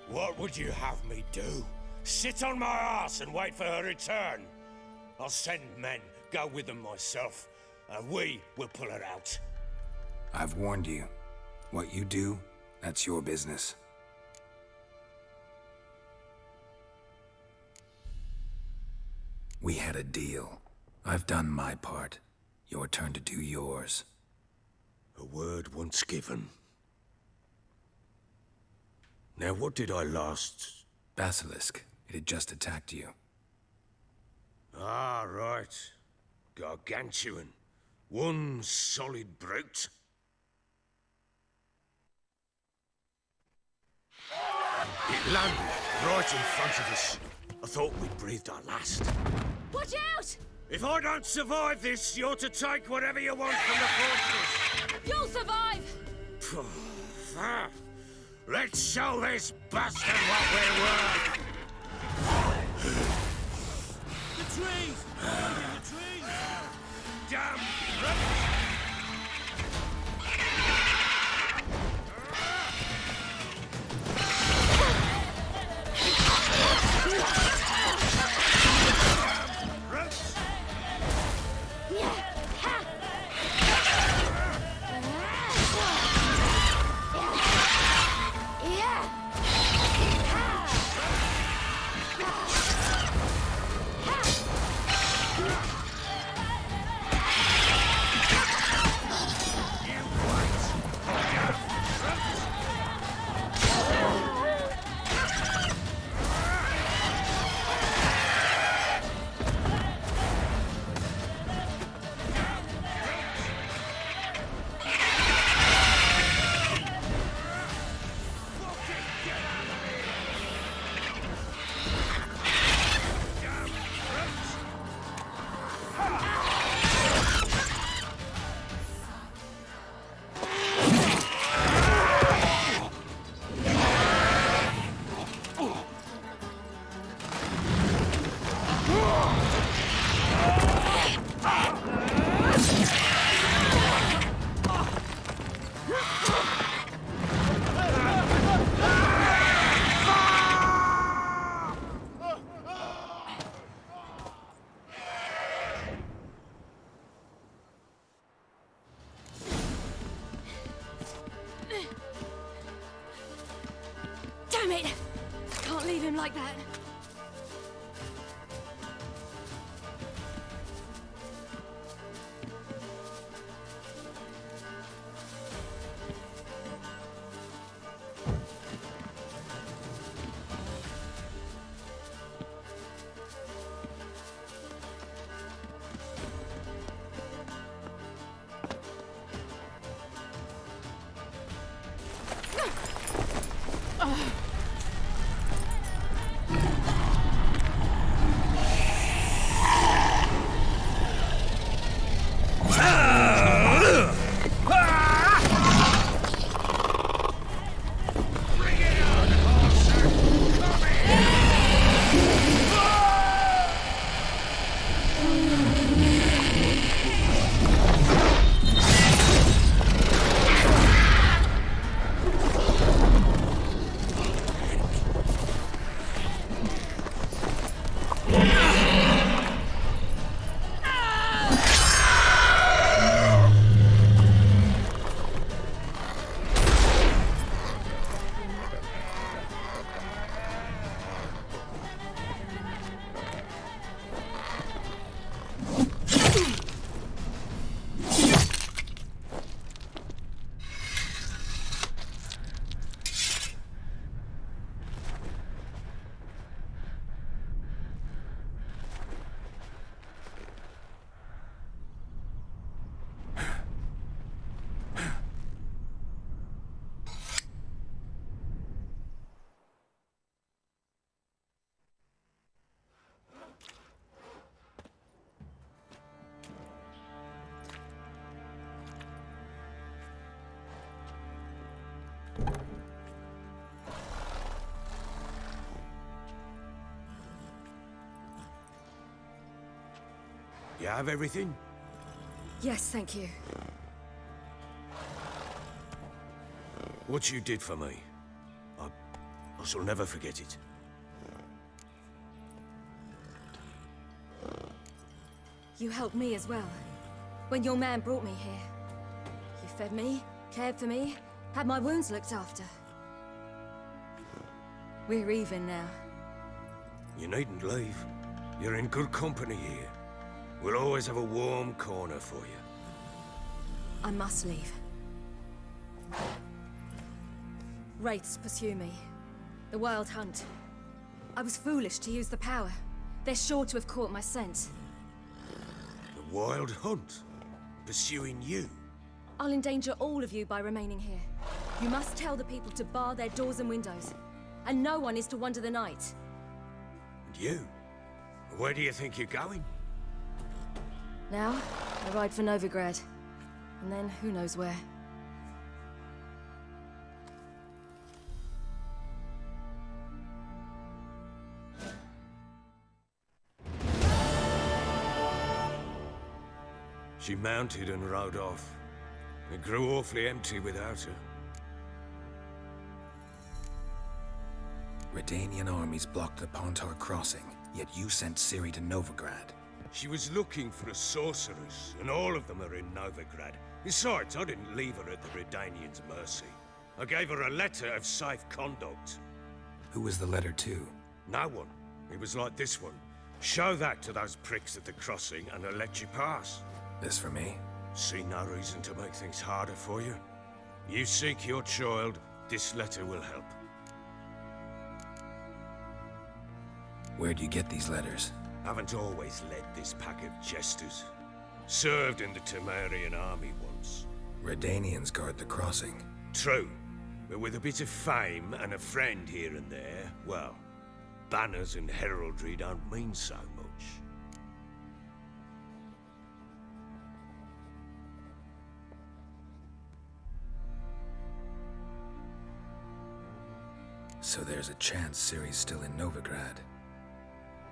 What would you have me do? Sit on my ass and wait for her return? I'll send men, go with them myself, and we will pull her out. I've warned you. What you do, that's your business. We had a deal. I've done my part. Your turn to do yours. A word once given. Now what did I last... Basilisk. It had just attacked you. Ah, right. Gargantuan. One solid brute. It landed right in front of us. I thought we'd breathed our last. Watch out! If I don't survive this, you're to take whatever you want from the fortress. You'll survive! Let's show this bastard what we're worth. The trees! The trees! Damn! Damn it! Can't leave him like that. You have everything? Yes, thank you. What you did for me, I shall never forget it. You helped me as well. When your man brought me here. You fed me, cared for me, had my wounds looked after. We're even now. You needn't leave. You're in good company here. We'll always have a warm corner for you. I must leave. Wraiths pursue me. The Wild Hunt. I was foolish to use the power. They're sure to have caught my scent. The Wild Hunt? Pursuing you? I'll endanger all of you by remaining here. You must tell the people to bar their doors and windows. And no one is to wander the night. And you? Where do you think you're going? Now, I ride for Novigrad. And then who knows where. She mounted and rode off. It grew awfully empty without her. Redanian armies blocked the Pontar crossing, yet you sent Ciri to Novigrad. She was looking for a sorceress, and all of them are in Novigrad. Besides, I didn't leave her at the Redanians' mercy. I gave her a letter of safe conduct. Who was the letter to? No one. It was like this one. Show that to those pricks at the crossing, and I'll let you pass. This for me? See no reason to make things harder for you. You seek your child, this letter will help. Where'd you get these letters? Haven't always led this pack of jesters. Served in the Temerian army once. Redanians guard the crossing. True, but with a bit of fame and a friend here and there, well, banners and heraldry don't mean so much. So there's a chance Ciri's still in Novigrad.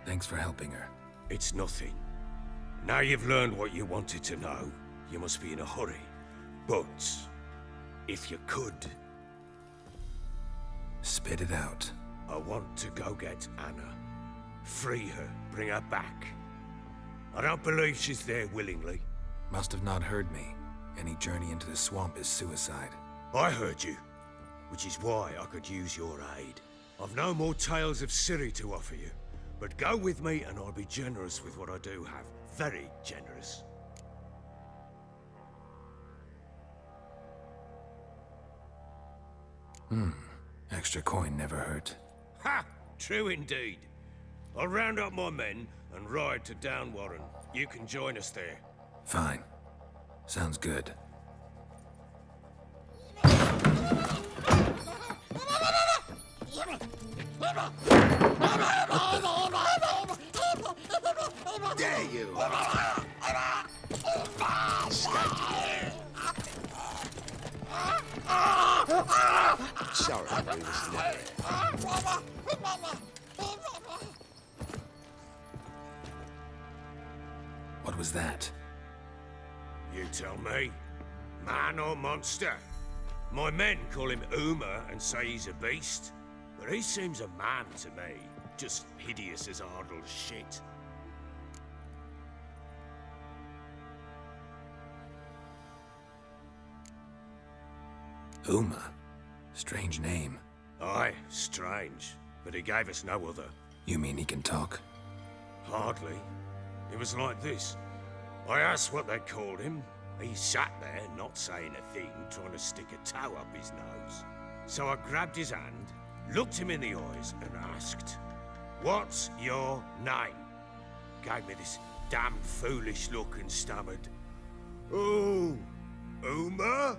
Thanks for helping her. It's nothing. Now you've learned what you wanted to know, you must be in a hurry. But, if you could... Spit it out. I want to go get Anna. Free her, bring her back. I don't believe she's there willingly. Must have not heard me. Any journey into the swamp is suicide. I heard you, which is why I could use your aid. I've no more tales of Ciri to offer you, but go with me and I'll be generous with what I do have. Very generous. Extra coin never hurt. Ha! True indeed. I'll round up my men and ride to Downwarren. You can join us there. Fine. Sounds good. Dare you! Sorry, I was never. What was that? You tell me. Man or monster? My men call him Uma and say he's a beast, but he seems a man to me. Just hideous as Ardle's shit. Uma? Strange name. Aye, strange. But he gave us no other. You mean he can talk? Hardly. It was like this. I asked what they called him. He sat there, not saying a thing, trying to stick a toe up his nose. So I grabbed his hand, looked him in the eyes, and asked, "What's your name?" Gave me this damn foolish look and stammered, "Oh, Uma?"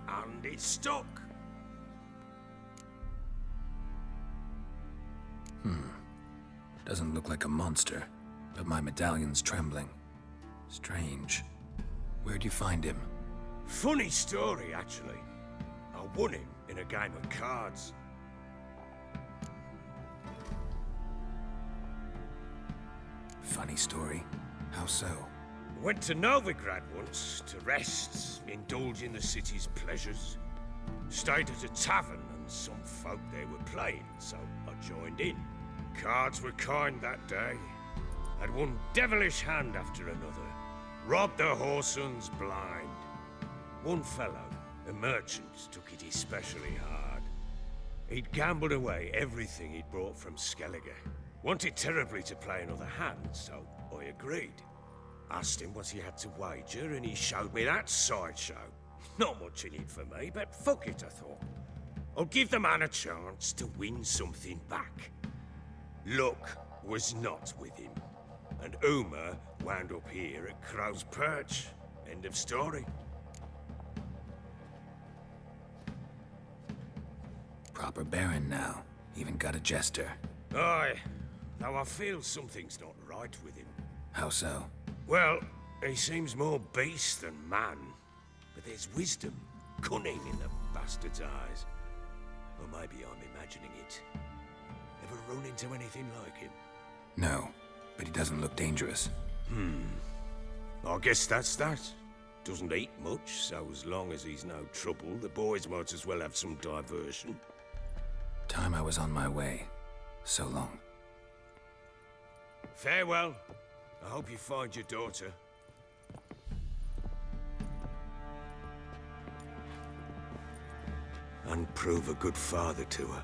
And it stuck. Doesn't look like a monster, but my medallion's trembling. Strange. Where'd you find him? Funny story, actually. I won him in a game of cards. Funny story. How so? Went to Novigrad once to rest, indulge in the city's pleasures. Stayed at a tavern and some folk there were playing, so I joined in. Cards were kind that day. Had one devilish hand after another. Robbed the whoresons blind. One fellow, a merchant, took it especially hard. He'd gambled away everything he'd brought from Skellige. Wanted terribly to play another hand, so I agreed. Asked him what he had to wager, and he showed me that sideshow. Not much in it for me, but fuck it, I thought. I'll give the man a chance to win something back. Luck was not with him, and Uma wound up here at Crow's Perch. End of story. Proper baron now. Even got a jester. Aye, though I feel something's not right with him. How so? Well, he seems more beast than man, but there's wisdom, cunning in the bastard's eyes. Or maybe I'm imagining it. Ever run into anything like him? No, but he doesn't look dangerous. I guess that's that. Doesn't eat much, so as long as he's no trouble, the boys might as well have some diversion. Time I was on my way. So long. Farewell. I hope you find your daughter. And prove a good father to her.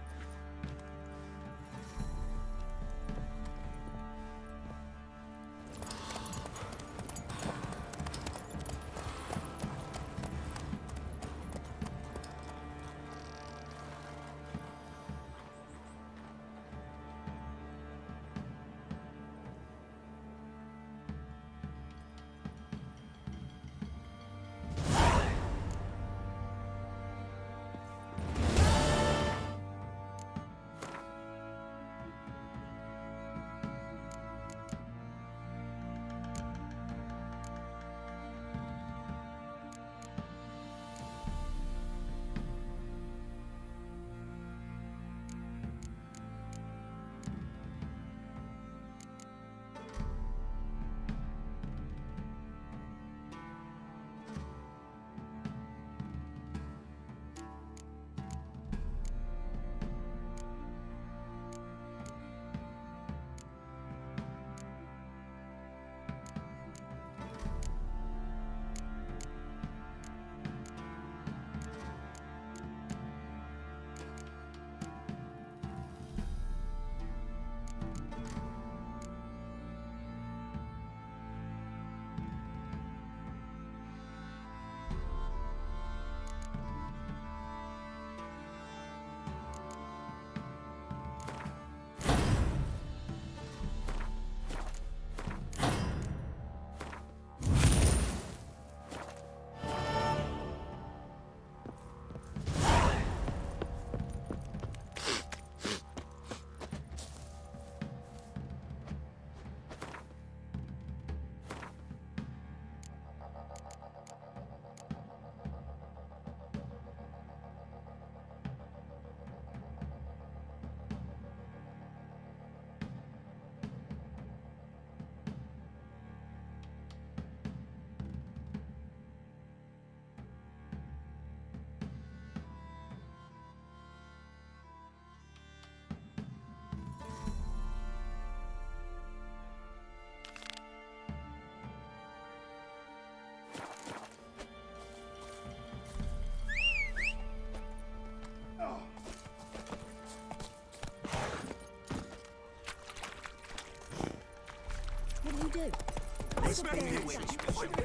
do?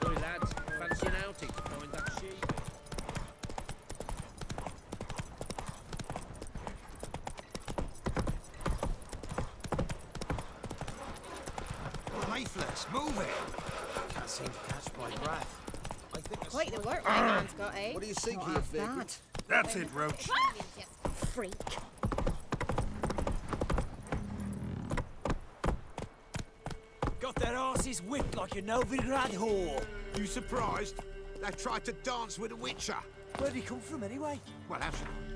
Sorry lads, fancy an outing to find that sheep. Lifeless, move it! Can't seem to catch my breath. I think Quite the work my man's got, eh? What do you think Not here, half Vic? bad. That's it, Roach. Freak. Got their asses whipped like a Novigrad whore. You surprised? They tried to dance with a witcher. Where'd he come from anyway? Well, have you?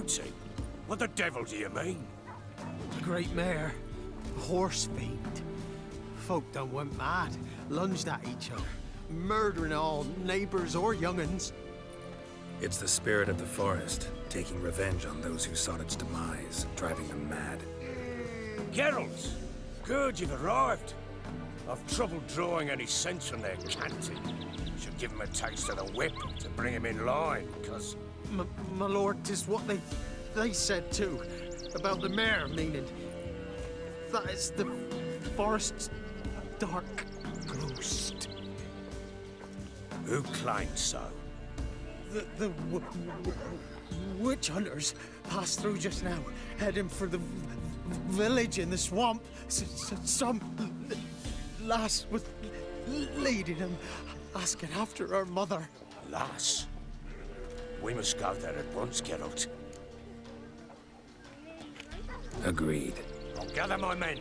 beauty? What the devil do you mean? A great mare. A horse fiend. Folk done went mad, lunged at each other, murdering all neighbors or young'uns. It's the spirit of the forest, taking revenge on those who sought its demise, driving them mad. Geralt! Good, you've arrived. I've trouble drawing any sense from their canting. Should give him a taste of the whip to bring him in line, because... My lord, 'tis what they said too, about the mare, meaning that is the forest's dark ghost. Who claimed so? The witch hunters passed through just now, heading for the village in the swamp. Some lass was leading them, asking after her mother. Lass? We must go there at once, Geralt. Agreed. I'll gather my men.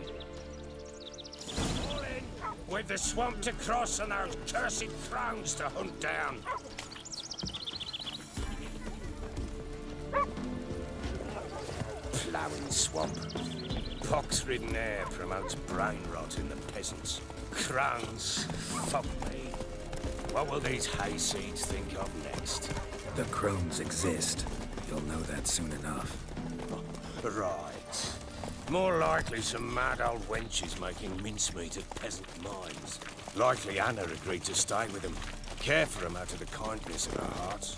All in, with the swamp to cross and those cursed crones to hunt down. Ploughing swamp. Pox-ridden air promotes brain rot in the peasants. Crones, fuck me. What will these hayseeds think of next? The crones exist. You'll know that soon enough. Right. More likely some mad old wenches making mincemeat at peasant mines. Likely Anna agreed to stay with them. Care for them out of the kindness of her heart.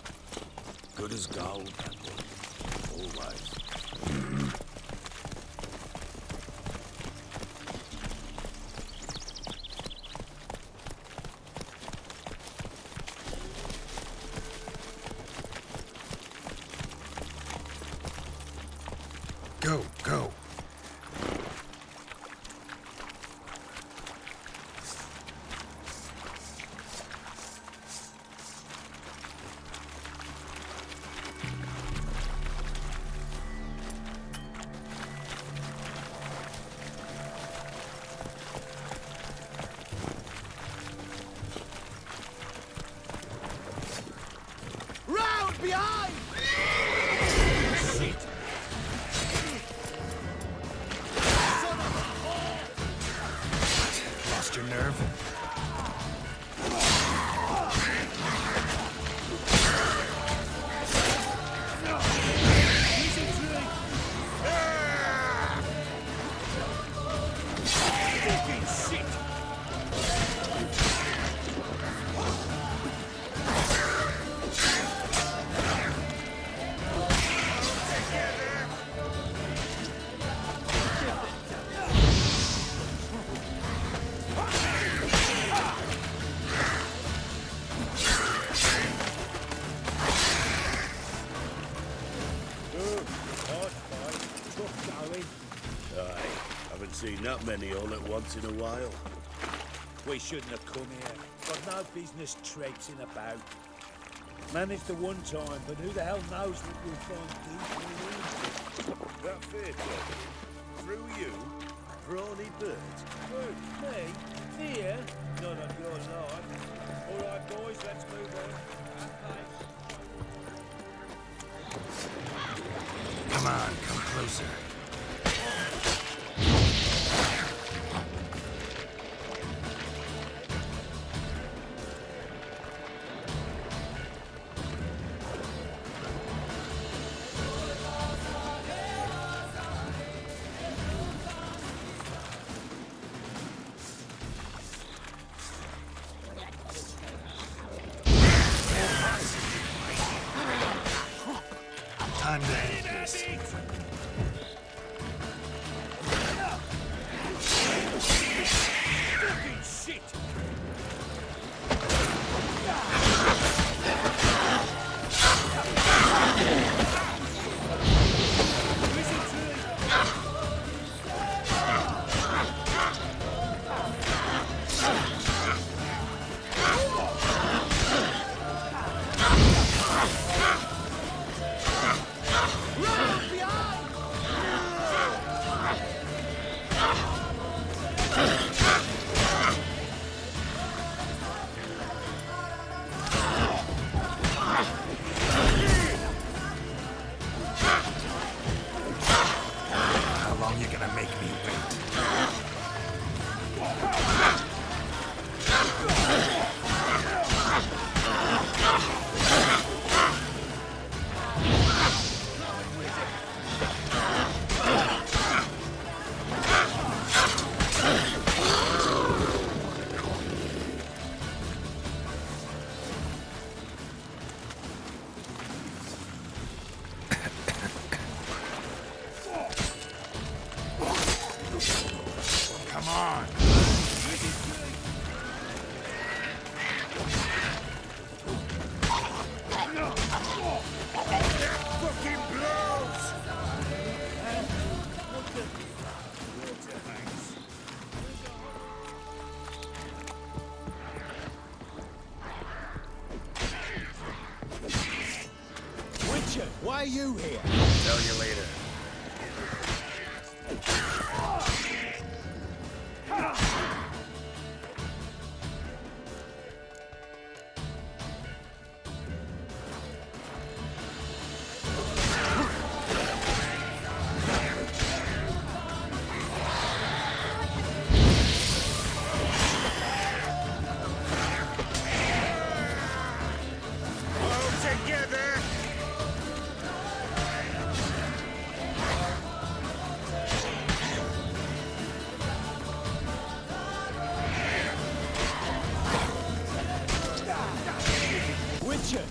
Good as gold, that one. Always. Go, go. Round behind! Shit! Lost your nerve? Seen that many all at once in a while. We shouldn't have come here. Got no business traipsing about. Managed the one time, but who the hell knows what we'll find deep. That fair job. Through you, brawny birds. Who? Me? Here? Not on your life. All right, boys, let's move on. Come on, come closer. Time to end this. Fucking shit! Why are you here? Tell you later.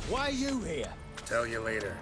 Why are you here? Tell you later.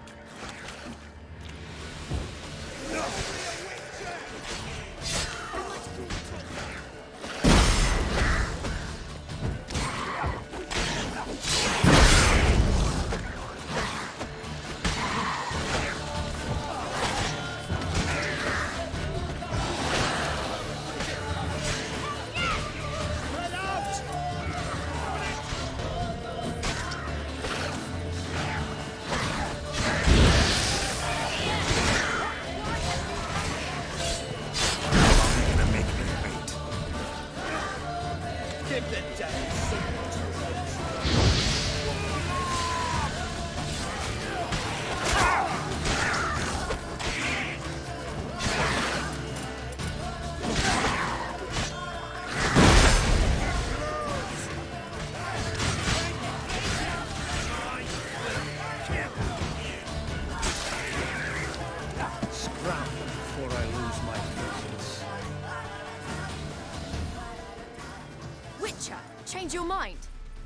Change your mind.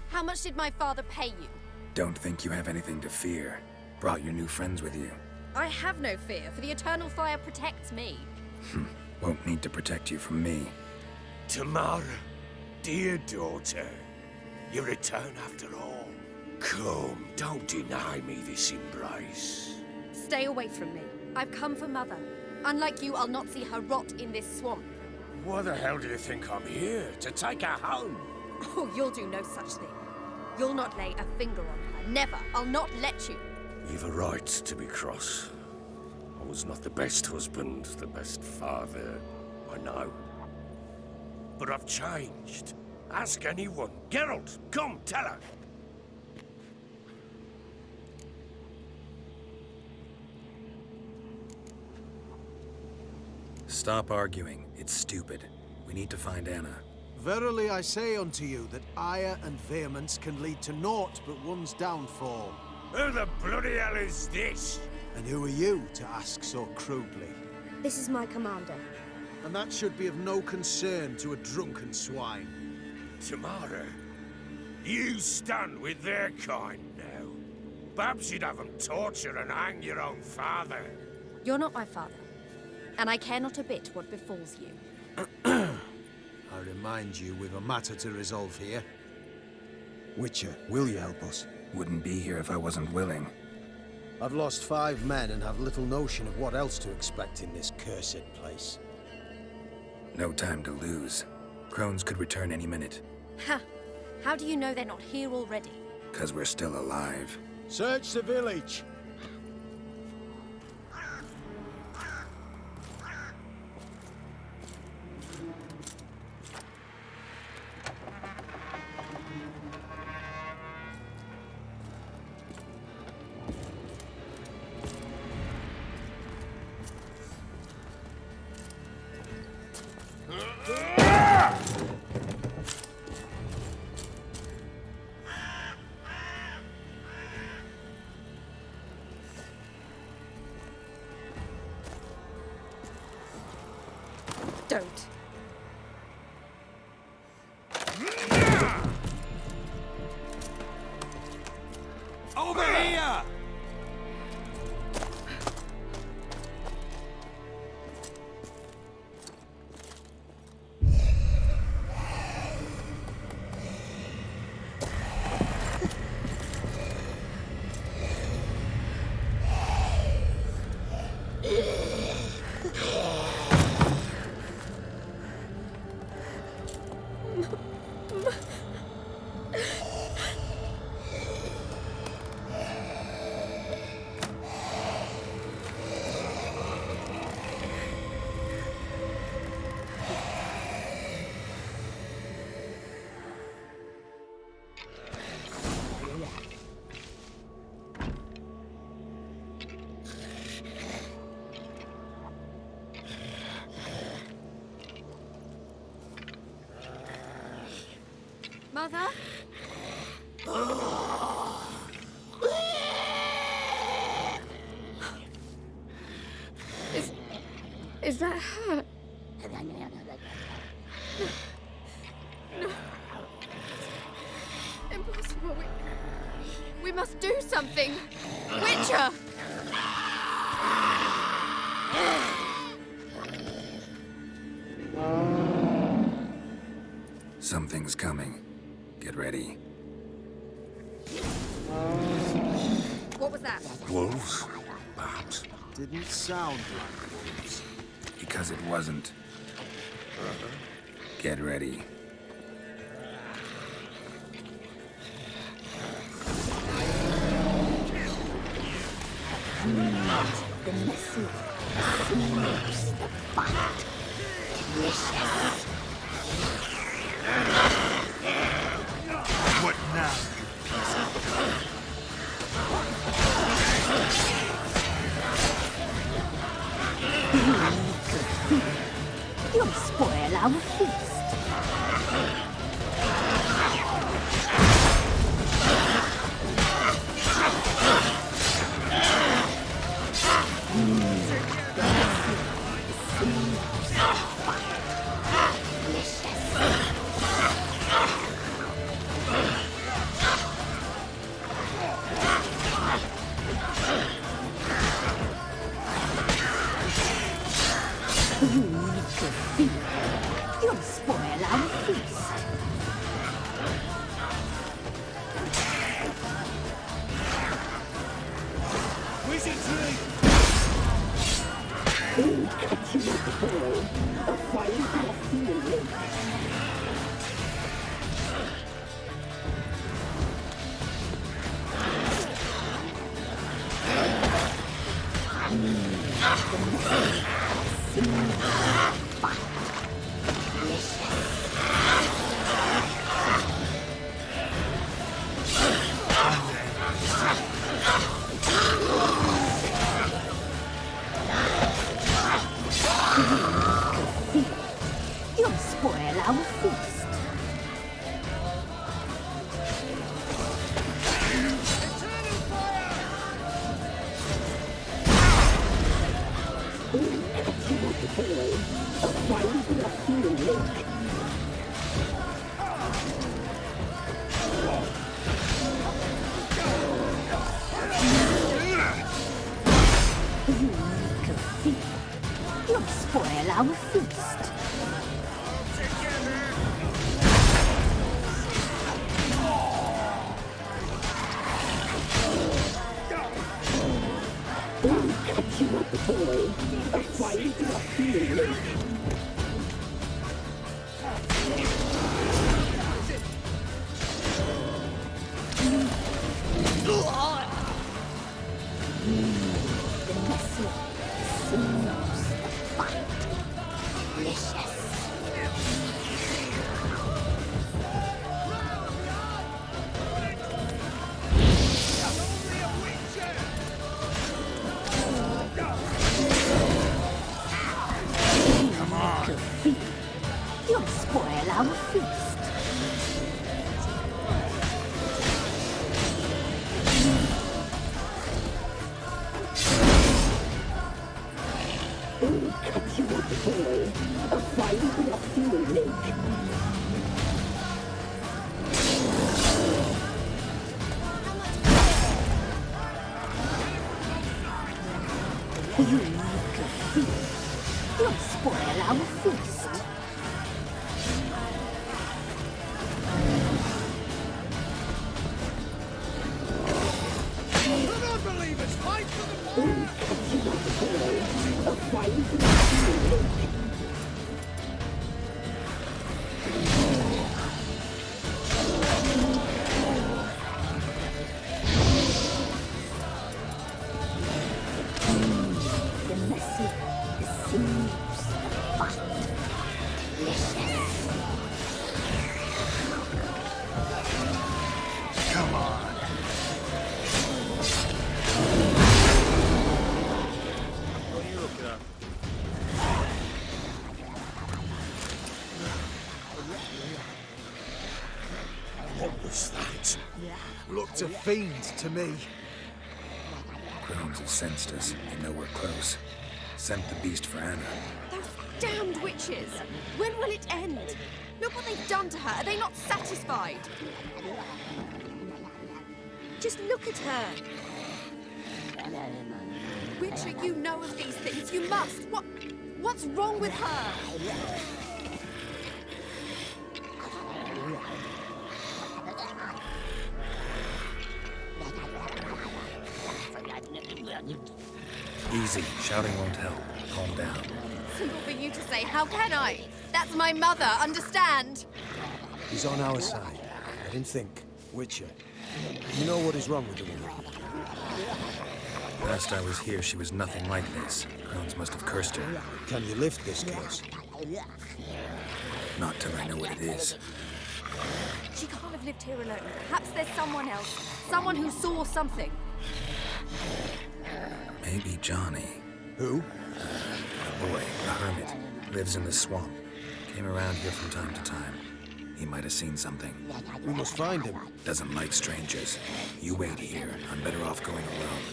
How much did my father pay you? Don't think you have anything to fear. Brought your new friends with you. I have no fear, for the eternal fire protects me. Won't need to protect you from me. Tamara, dear daughter, you return after all. Come, don't deny me this embrace. Stay away from me. I've come for Mother. Unlike you, I'll not see her rot in this swamp. Why the hell do you think I'm here? To take her home? Oh, you'll do no such thing. You'll not lay a finger on her. Never. I'll not let you. You've a right to be cross. I was not the best husband, the best father, I know. But I've changed. Ask anyone. Geralt, come, tell her. Stop arguing. It's stupid. We need to find Anna. Verily I say unto you that ire and vehemence can lead to naught but one's downfall. Who the bloody hell is this? And who are you to ask so crudely? This is my commander. And that should be of no concern to a drunken swine. Tamara, you stand with their kind now. Perhaps you'd have them torture and hang your own father. You're not my father, and I care not a bit what befalls you. I remind you, we've a matter to resolve here. Witcher, will you help us? Wouldn't be here if I wasn't willing. I've lost 5 men and have little notion of what else to expect in this cursed place. No time to lose. Crones could return any minute. Ha! How do you know they're not here already? 'Cause we're still alive. Search the village! Don't. Over here! Mother? Is that her? No. Impossible. We must do something. Witcher! Something's coming. Get ready. What was that? Wolves? Perhaps. Didn't sound like wolves. Because it wasn't. Get ready. The messy seems the fight. Delicious. What now? You'll spoil our feast. You'll spoil our feast. Wizardry! Catch you at the ball. A fight your feeling. You'll spoil our feast. You'll spoil our feast. Catch you at the ball. A fight your feeling. The messy seems the fight. Delicious. Come on. You'll spoil our feast. Catch you at the ball. A fight your feeling. You'll spoil our feast. Non-believers, fight for the ball! Catch you at the ball. A fight your feeling. The messy seems the fight. Delicious. Come on. What are you looking at? fiend to me. Crones have sensed us. They know we're close. Sent the beast for Anna. Those damned witches! When will it end? Look what they've done to her. Are they not satisfied? Just look at her. Witcher, you know of these things. You must. What's wrong with her? Easy. Shouting won't help. Calm down. Simple for you to say. How can I? That's my mother. Understand? He's on our side. Let him think. Witcher, you know what is wrong with the woman? Last I was here, she was nothing like this. Crones must have cursed her. Can you lift this curse? Not till I know what it is. She can't have lived here alone. Perhaps there's someone else. Someone who saw something. Maybe Johnny. Who? A boy, a hermit. Lives in the swamp. Came around here from time to time. He might have seen something. We must find him. Doesn't like strangers. You wait here. I'm better off going alone.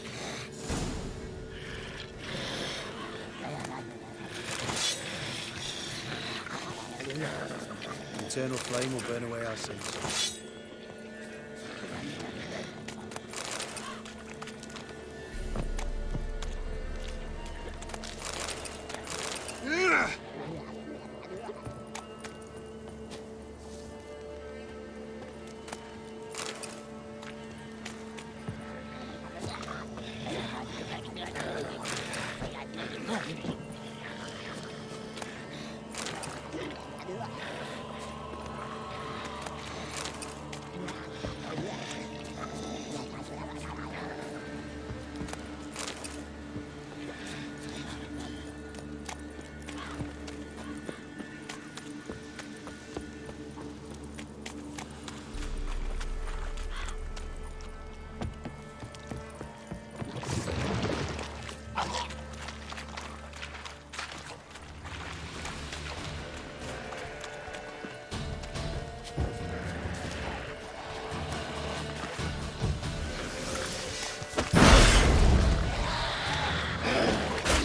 Eternal flame will burn away our sins.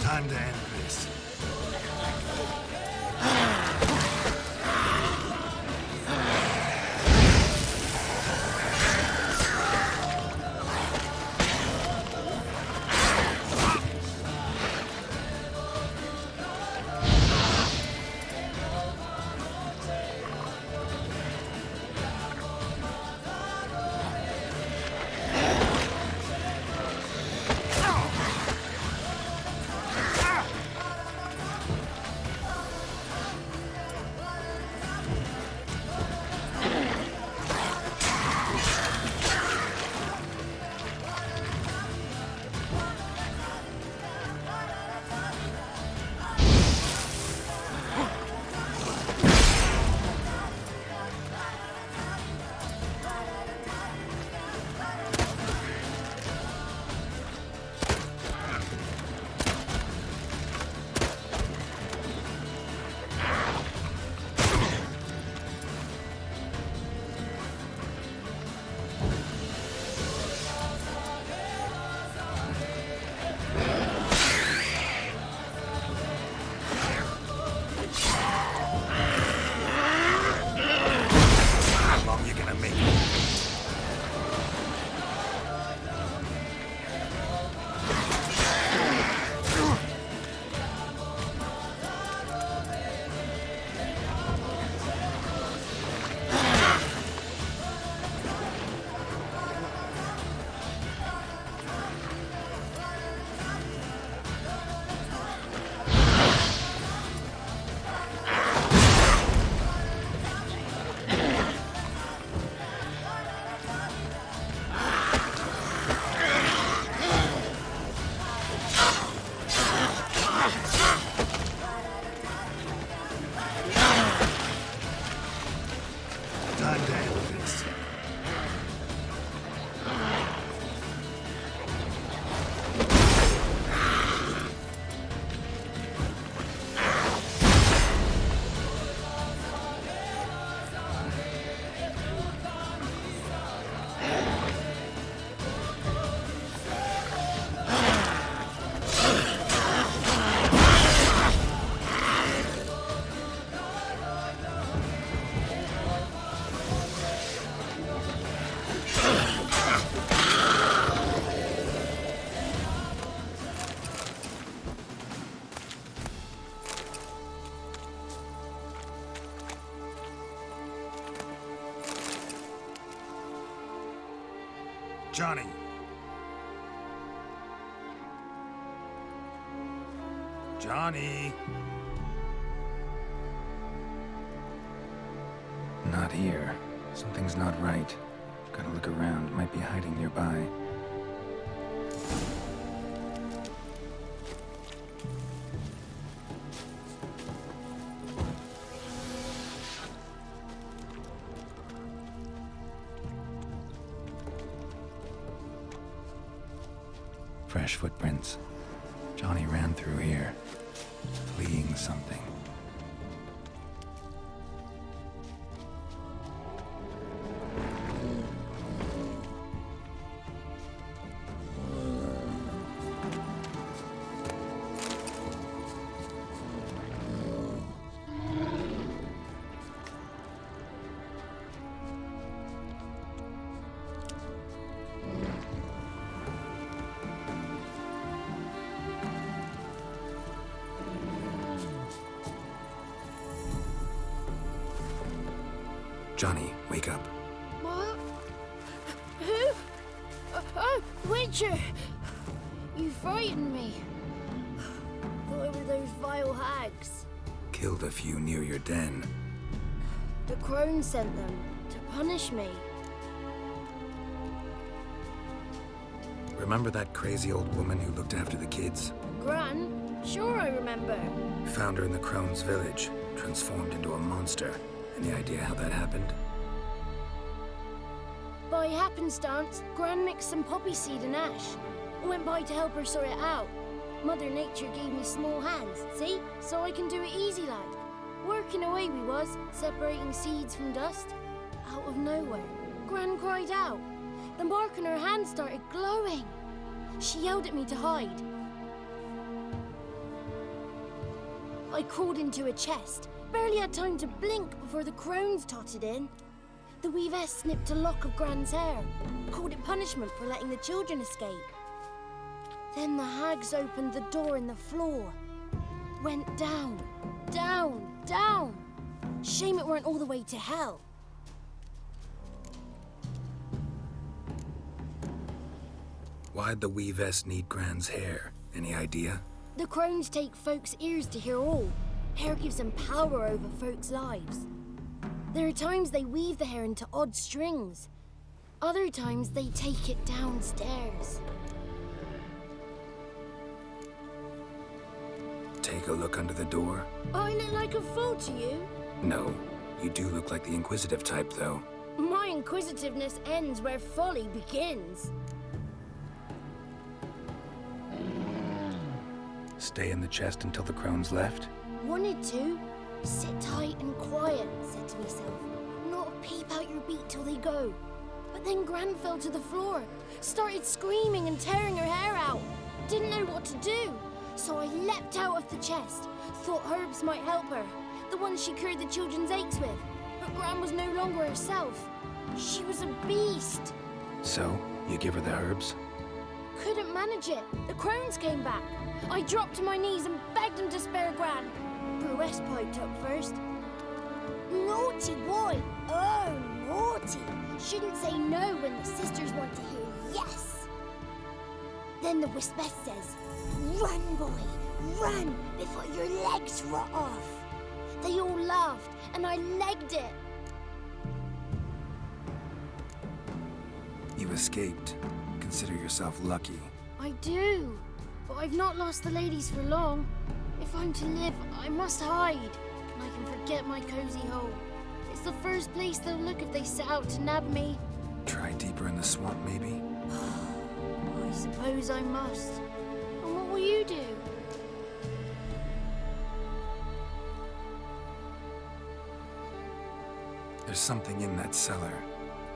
Time to end this. Johnny! Johnny! Not here. Something's not right. Gotta look around. Might be hiding nearby. Fresh footprints. Johnny ran through here, fleeing something. Johnny, wake up. What? Who? Oh, Witcher! You frightened me. Thought it were those vile hags. Killed a few near your den. The crone sent them to punish me. Remember that crazy old woman who looked after the kids? Gran? Sure I remember. Found her in the Crone's village, transformed into a monster. Any idea how that happened? By happenstance, Gran mixed some poppy seed and ash. I went by to help her sort it out. Mother Nature gave me small hands, see? So I can do it easy like. Working away we was, separating seeds from dust. Out of nowhere, Gran cried out. The mark on her hand started glowing. She yelled at me to hide. I crawled into a chest. Barely had time to blink before the crones totted in. The weavess snipped a lock of Gran's hair, called it punishment for letting the children escape. Then the hags opened the door in the floor. Went down, down, down. Shame it weren't all the way to hell. Why'd the weavess need Gran's hair? Any idea? The crones take folks' ears to hear all. Hair gives them power over folks' lives. There are times they weave the hair into odd strings. Other times they take it downstairs. Take a look under the door? I look like a fool to you? No. You do look like the inquisitive type, though. My inquisitiveness ends where folly begins. Stay in the chest until the crones left? Wanted to. Sit tight and quiet, said to myself. Not peep out your beat till they go. But then Gran fell to the floor, started screaming and tearing her hair out. Didn't know what to do. So I leapt out of the chest. Thought herbs might help her. The ones she cured the children's aches with. But Gran was no longer herself. She was a beast. So, you give her the herbs? Couldn't manage it. The crones came back. I dropped to my knees and begged them to spare Gran. Brewess piped up first. Naughty boy! Oh, naughty! Shouldn't say no when the sisters want to hear yes. Then the Wispess says, run, boy, run before your legs rot off. They all laughed and I legged it. You escaped. Consider yourself lucky. I do, but I've not lost the ladies for long. If I'm to live, I must hide, and I can forget my cozy hole. It's the first place they'll look if they set out to nab me. Try deeper in the swamp, maybe? I suppose I must. And what will you do? There's something in that cellar.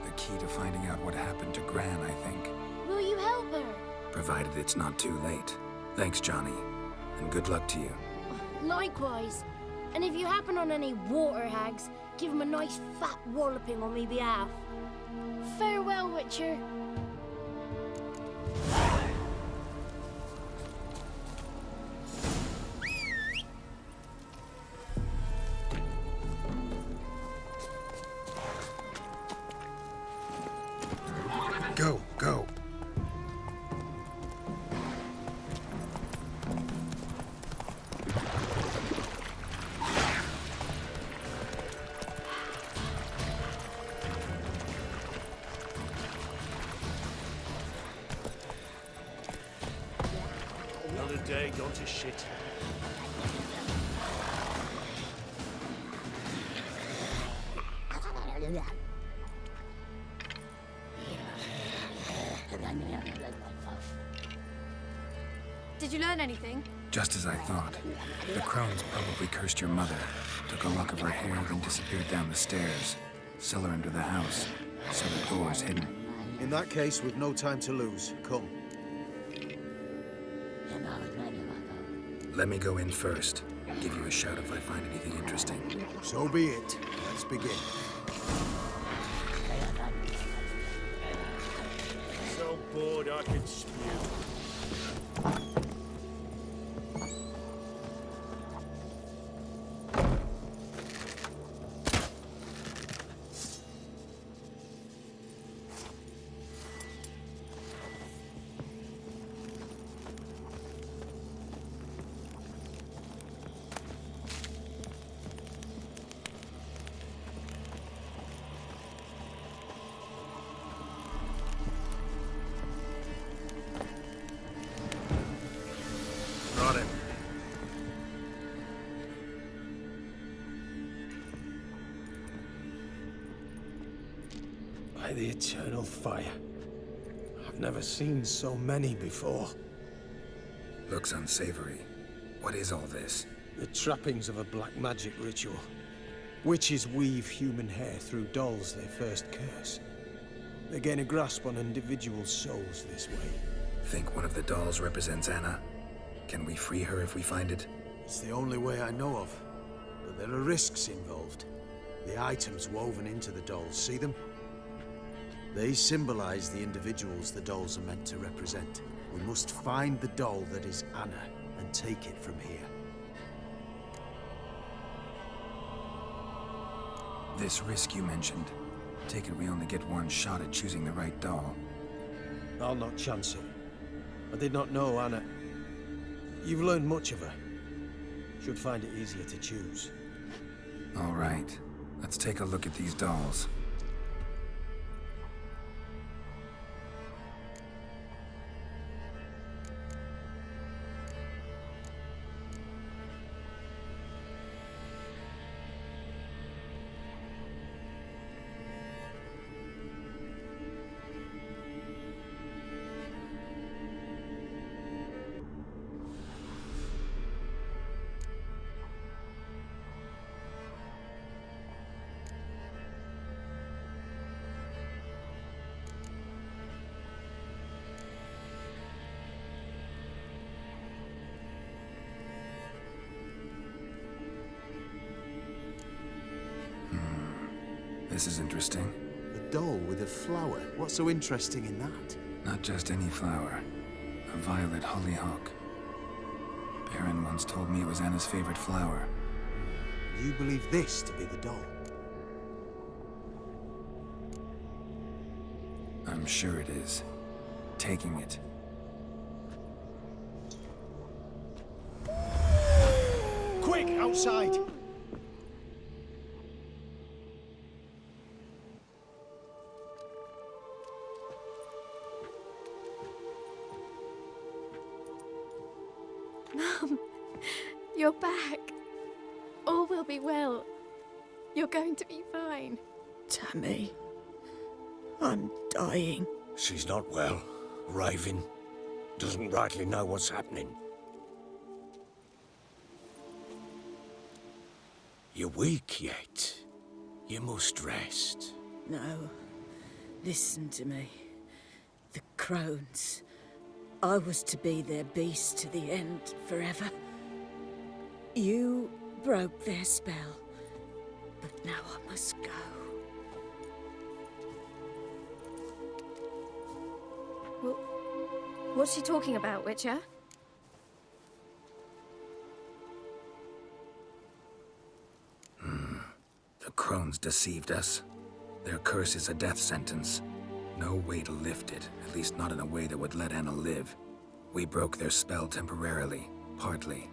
The key to finding out what happened to Gran, I think. Will you help her? Provided it's not too late. Thanks, Johnny. And good luck to you. Likewise. And if you happen on any water hags, give them a nice fat walloping on me behalf. Farewell, Witcher. Go, go. day gone to shit. Did you learn anything? Just as I thought. The crones probably cursed your mother, took a lock of her hair, then disappeared down the stairs. Cellar under the house, so the door's hidden. In that case, we've no time to lose. Come. Let me go in first. Give you a shout if I find anything interesting. So be it. Let's begin. So bored I could spew. Got him. By the eternal fire. I've never seen so many before. Looks unsavory. What is all this? The trappings of a black magic ritual. Witches weave human hair through dolls they first curse. They gain a grasp on individual souls this way. Think one of the dolls represents Anna? Can we free her if we find it? It's the only way I know of. But there are risks involved. The items woven into the dolls, see them? They symbolize the individuals the dolls are meant to represent. We must find the doll that is Anna and take it from here. This risk you mentioned. Take it we only get one shot at choosing the right doll. I'll not chance it. I did not know Anna. You've learned much of her. Should find it easier to choose. All right. Let's take a look at these dolls. This is interesting. A doll with a flower. What's so interesting in that? Not just any flower. A violet hollyhock. Baron once told me it was Anna's favorite flower. You believe this to be the doll? I'm sure it is. Taking it. Quick, outside! Mum, you're back. All will be well. You're going to be fine. Tammy, I'm dying. She's not well. Raving. Doesn't rightly know what's happening. You're weak yet. You must rest. No, listen to me. The crones. I was to be their beast to the end, forever. You broke their spell, but now I must go. Well, what's she talking about, Witcher? The crones deceived us. Their curse is a death sentence. No way to lift it, at least not in a way that would let Anna live. We broke their spell temporarily, partly.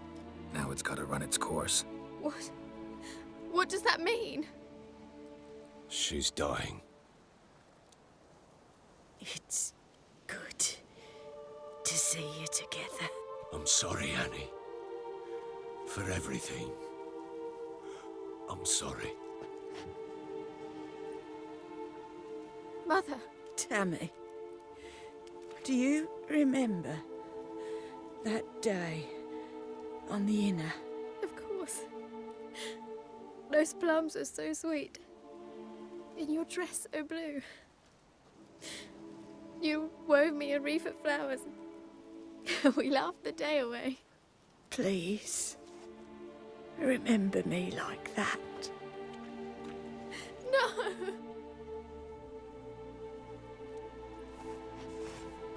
Now it's gotta run its course. What? What does that mean? She's dying. It's good to see you together. I'm sorry, Annie. For everything. I'm sorry. Mother. Tammy, do you remember that day on the inner? Of course. Those plums are so sweet. In your dress so blue. You wove me a wreath of flowers. We laughed the day away. Please, remember me like that. No!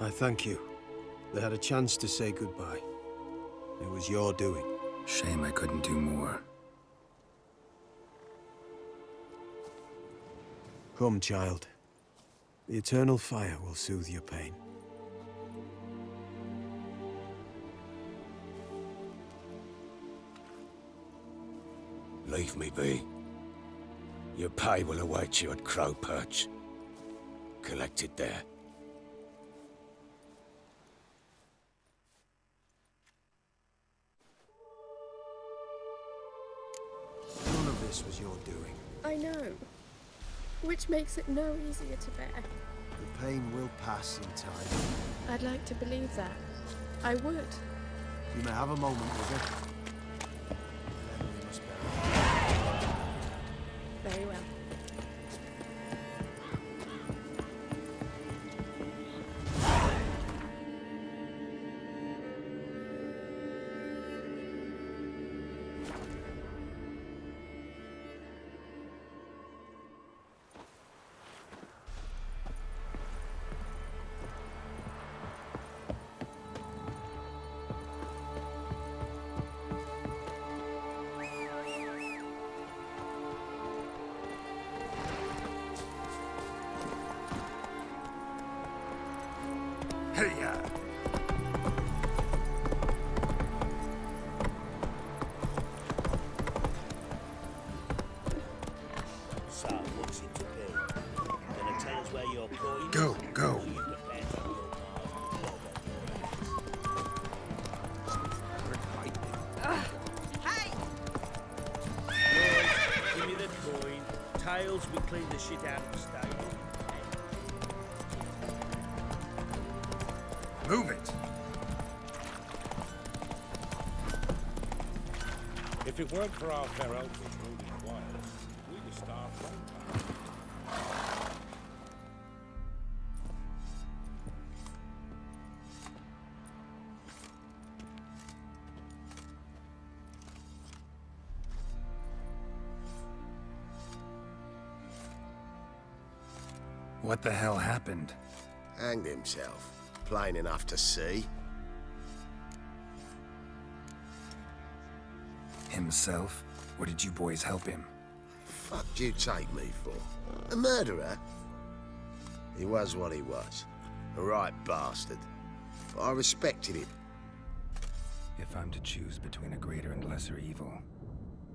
I thank you. They had a chance to say goodbye. It was your doing. Shame I couldn't do more. Come, child. The eternal fire will soothe your pain. Leave me be. Your pay will await you at Crow Perch. Collect it there. None of this was your doing. I know. Which makes it no easier to bear. The pain will pass in time. I'd like to believe that. I would. You may have a moment with it. Then we must bury it. Very well. Hey-ya! So, what's it to be? Gonna tell us where you're going? Go, go. Or you prepared to go Hey! Boys, give me the coin. Tails, we clean the shit out of the stable. Move it! If it weren't for our fair uncles moving quiet, we'd have starved long time. What the hell happened? Hanged himself. Plain enough to see. Himself? Or did you boys help him? Fuck do you take me for? A murderer? He was what he was. A right bastard. But I respected him. If I'm to choose between a greater and lesser evil,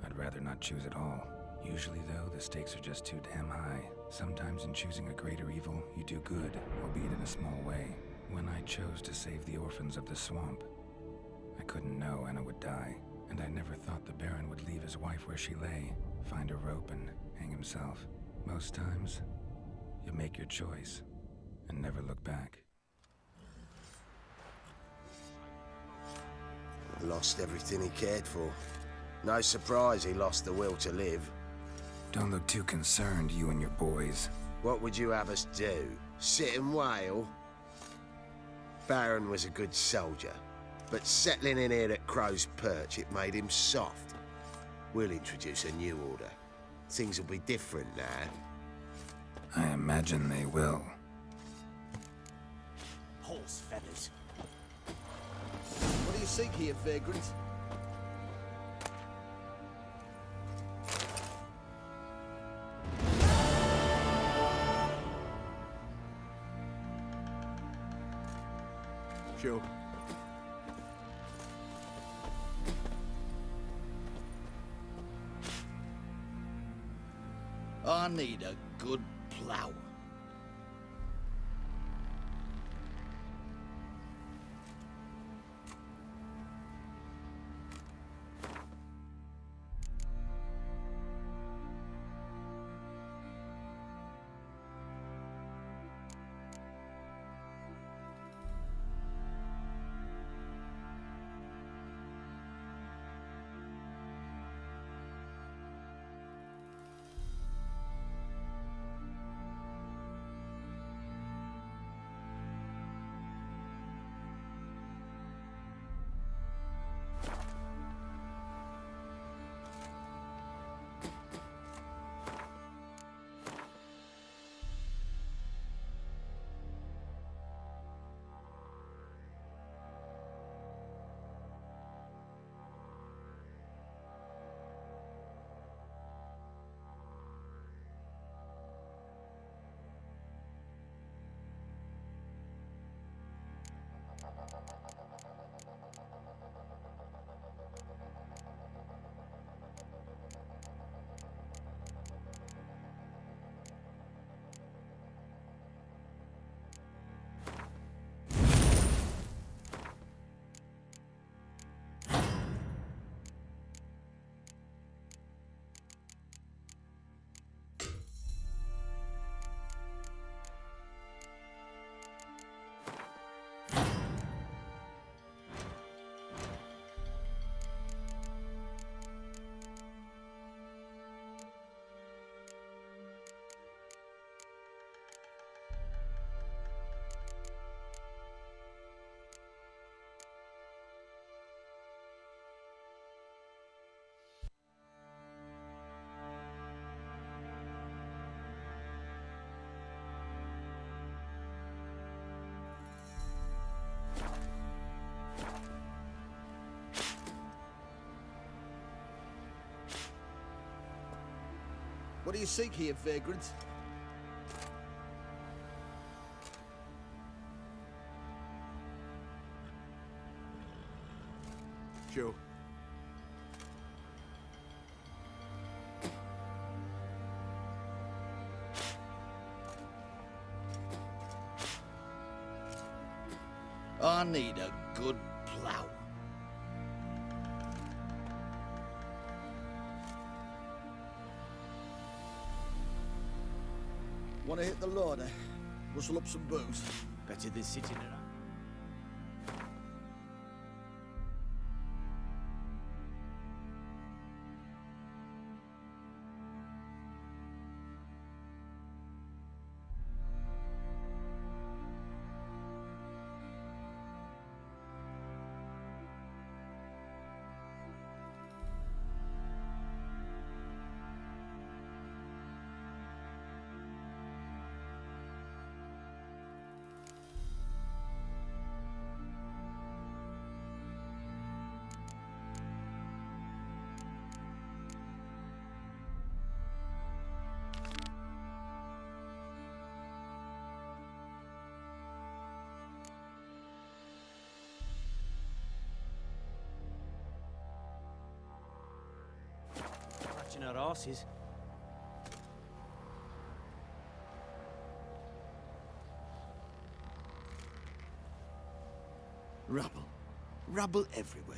I'd rather not choose at all. Usually, though, the stakes are just too damn high. Sometimes in choosing a greater evil, you do good, albeit in a small way. When I chose to save the orphans of the swamp, I couldn't know Anna would die, and I never thought the Baron would leave his wife where she lay, find a rope and hang himself. Most times, you make your choice and never look back. Lost everything he cared for. No surprise he lost the will to live. Don't look too concerned, you and your boys. What would you have us do? Sit and wail? Baron was a good soldier, but settling in here at Crow's Perch, it made him soft. We'll introduce a new order. Things will be different now. I imagine they will. Horse feathers. What do you seek here, vagrant? Sure. I need a good plough. What do you seek here, vagrant? Sure. I need a good plough. Want to hit the larder? Rustle up some booze. Better than sitting around. Scratching our asses. Rubble. Rubble everywhere.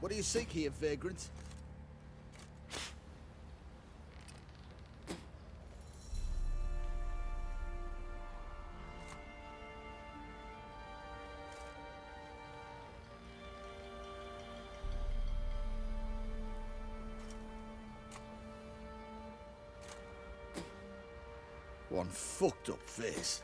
What do you seek here, vagrant? One fucked up face.